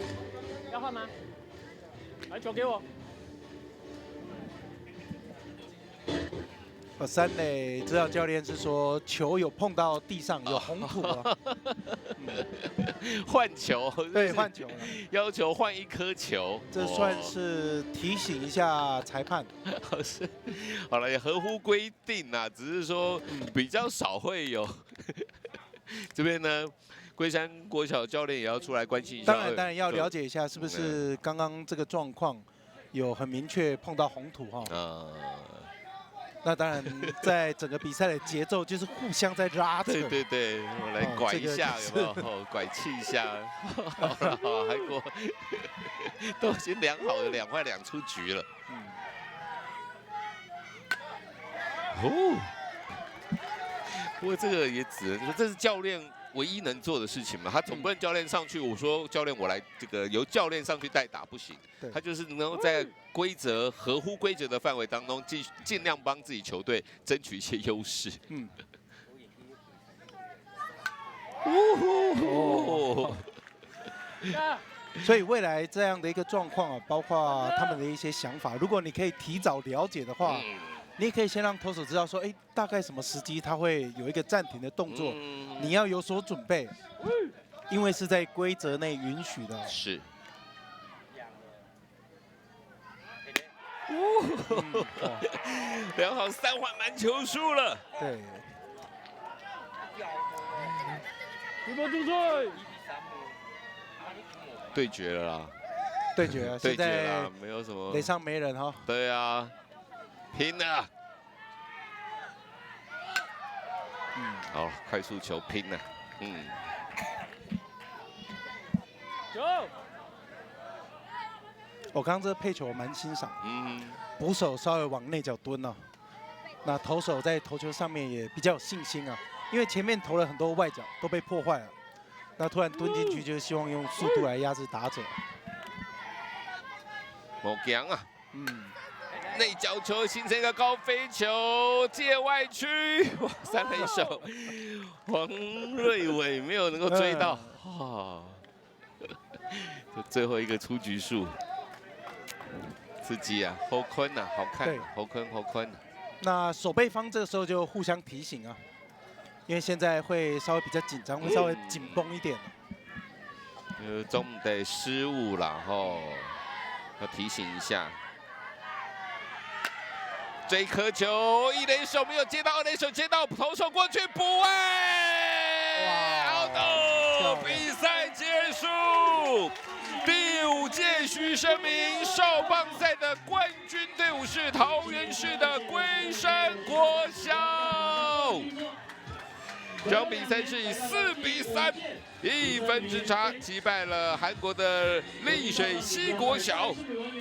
要换吗？来，球给我。3垒指导教练是说球有碰到地上有红土啊。换球，对，换球了，要求换1颗球，这算是提醒一下裁判。是，好了，也合乎规定啦，只是说比较少会有。这边呢，龟山国小教练也要出来关心一下。当然要了解一下，是不是刚刚这个状况有很明确碰到红土哈？那当然，在整个比赛的节奏就是互相在拉扯。对，我来拐一下，有没有？拐气一下。好了，韩国都已经量好了2坏2出局了。不过这个也只能说，这是教练唯一能做的事情嘛。他总不能教练上去，我说教练我来这个由教练上去代打不行。他就是能够在合乎规则的范围当中，尽量帮自己球队争取一些优势。所以未来这样的一个状况啊，包括他们的一些想法，如果你可以提早了解的话，你也可以先让投手知道说，哎，大概什么时机他会有一个暂停的动作，你要有所准备，因为是在规则内允许的。是。良好3环满球数了。对。一波注水。对决了啦。对决啊！对决啦，没有什么。垒上没人哈。对啊，拼了。好，快速球拼了。我刚刚这配球我蛮欣赏。捕手稍微往内角蹲了，那投手在投球上面也比较有信心啊，因为前面投了很多外角都被破坏了，那突然蹲进去就是希望用速度来压制打者。好强啊！内角球形成一个高飞球，界外区，哇，3垒手黄瑞伟没有能够追到，就最后一个出局数。刺激啊，侯坤啊，好看，侯坤。那守备方这个时候就互相提醒啊，因为现在会稍微比较紧张，会稍微紧绷一点。总得失误啦，要提醒一下。这一颗球，一垒手没有接到，二垒手接到，投手过去补位，out，比赛结束。第5届许生明少棒赛的冠军队伍是桃园市的龟山国小。这场比赛是以4比3。1分之差击败了韩国的丽水西国小，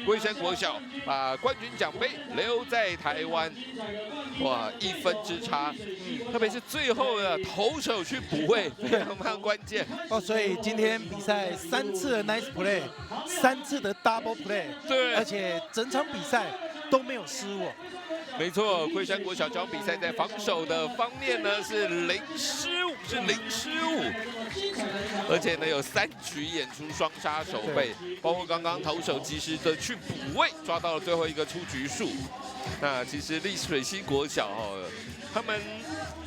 龟山国小把冠军奖杯留在台湾。哇，1分之差，特别是最后的投手去补位，非常关键。所以今天比赛3次的 nice play，3次的 double play， 对，而且整场比赛都没有失误。没错，龟山国小这场比赛在防守的方面呢是零失误，而且呢有3局演出双杀守备，包括刚刚投手及时的去补位，抓到了最后一个出局数。那其实丽水西国小他们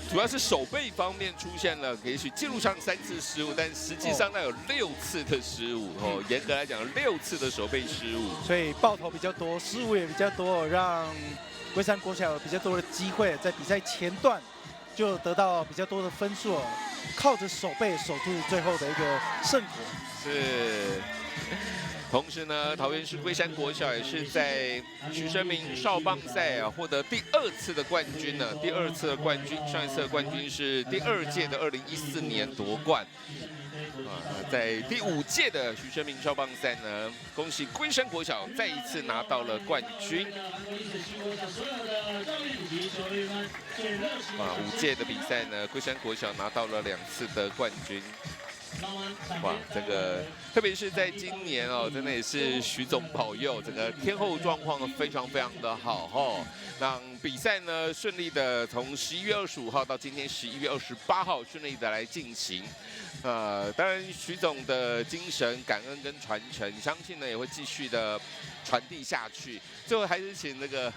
主要是守备方面出现了，也许记录上3次失误，但实际上那有6次的失误严格来讲6次的守备失误，所以爆头比较多，失误也比较多，让龟山国小有比较多的机会在比赛前段就得到比较多的分数，靠着守备守住最后的一个胜果。是。同时呢，桃园市龟山国小也是在许生明少棒赛获得第2次的冠军呢。第2次的冠军，上一次的冠军是第2届的2014年夺冠。在第5届的许生明少棒赛呢，恭喜龟山国小再一次拿到了冠军。5届的比赛呢，龟山国小拿到了2次的冠军。哇，这个特别是在今年真的也是徐总保佑，整个天候状况非常的好让比赛呢顺利的从11月25号到今天11月28号顺利的来进行。当然徐总的精神、感恩跟传承，相信呢也会继续的传递下去。最后还是请那个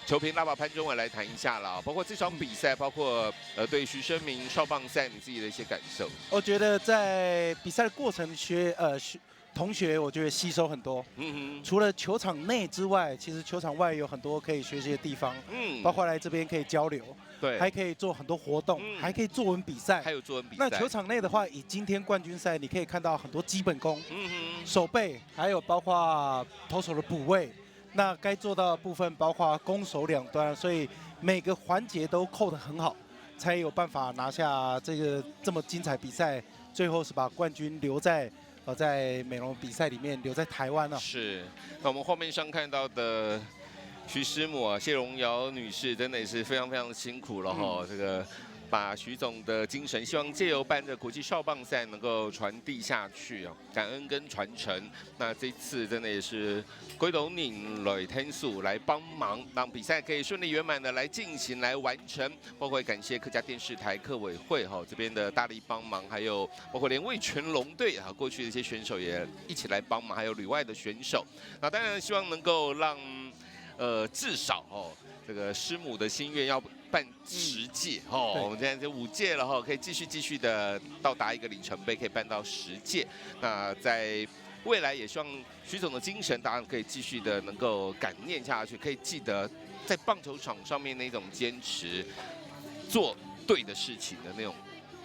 球评拉巴潘中伟来谈一下啦，包括这场比赛，包括对徐生明少棒赛你自己的一些感受。我觉得在比赛的过程同学我觉得吸收很多。除了球场内之外，其实球场外有很多可以学习的地方。包括来这边可以交流，对，还可以做很多活动，还可以作文比赛，还有作文比赛。那球场内的话，以今天冠军赛，你可以看到很多基本功，守备，还有包括投手的补位。那该做到的部分包括攻守两端，所以每个环节都扣得很好，才有办法拿下这么精彩比赛。最后是把冠军留在在美容比赛里面留在台湾了。是，那我们画面上看到的徐师母谢荣瑶女士，真的也是非常辛苦了这个把徐总的精神，希望借由办的国际少棒赛能够传递下去哦，感恩跟传承。那这次真的也是归斗宁、雷天素来帮忙，让比赛可以顺利圆满的来进行、来完成。包括感谢客家电视台客委会这边的大力帮忙，还有包括连味全龙队过去的一些选手也一起来帮忙，还有旅外的选手。那当然希望能够让至少这个师母的心愿要办10届我们现在就5届了可以继续的到达一个里程碑，可以办到10届。那在未来也希望徐总的精神，当然可以继续的能够感念下去，可以记得在棒球场上面那种坚持，做对的事情的那种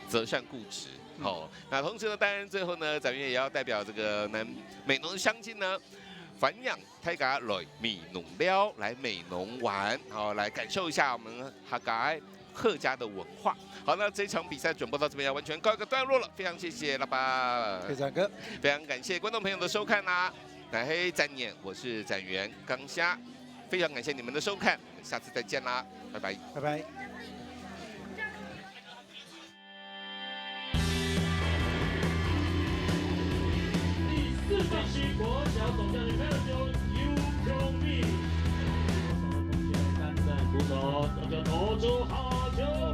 择善固执。那同时呢，当然最后呢，展元也要代表这个美浓的乡亲呢。繁养泰家来米农寮来美浓玩，来感受一下我们哈嘎客家的文化。好，那这场比赛转播到这边要完全告一个段落了，非常谢谢老爸，非常哥，非常感谢观众朋友的收看啦。乃黑展演，我是展元刚虾，非常感谢你们的收看，我们下次再见啦，拜拜，拜拜。4队区国小总教练89尤忠义，同学担任捕手，这就投出好球。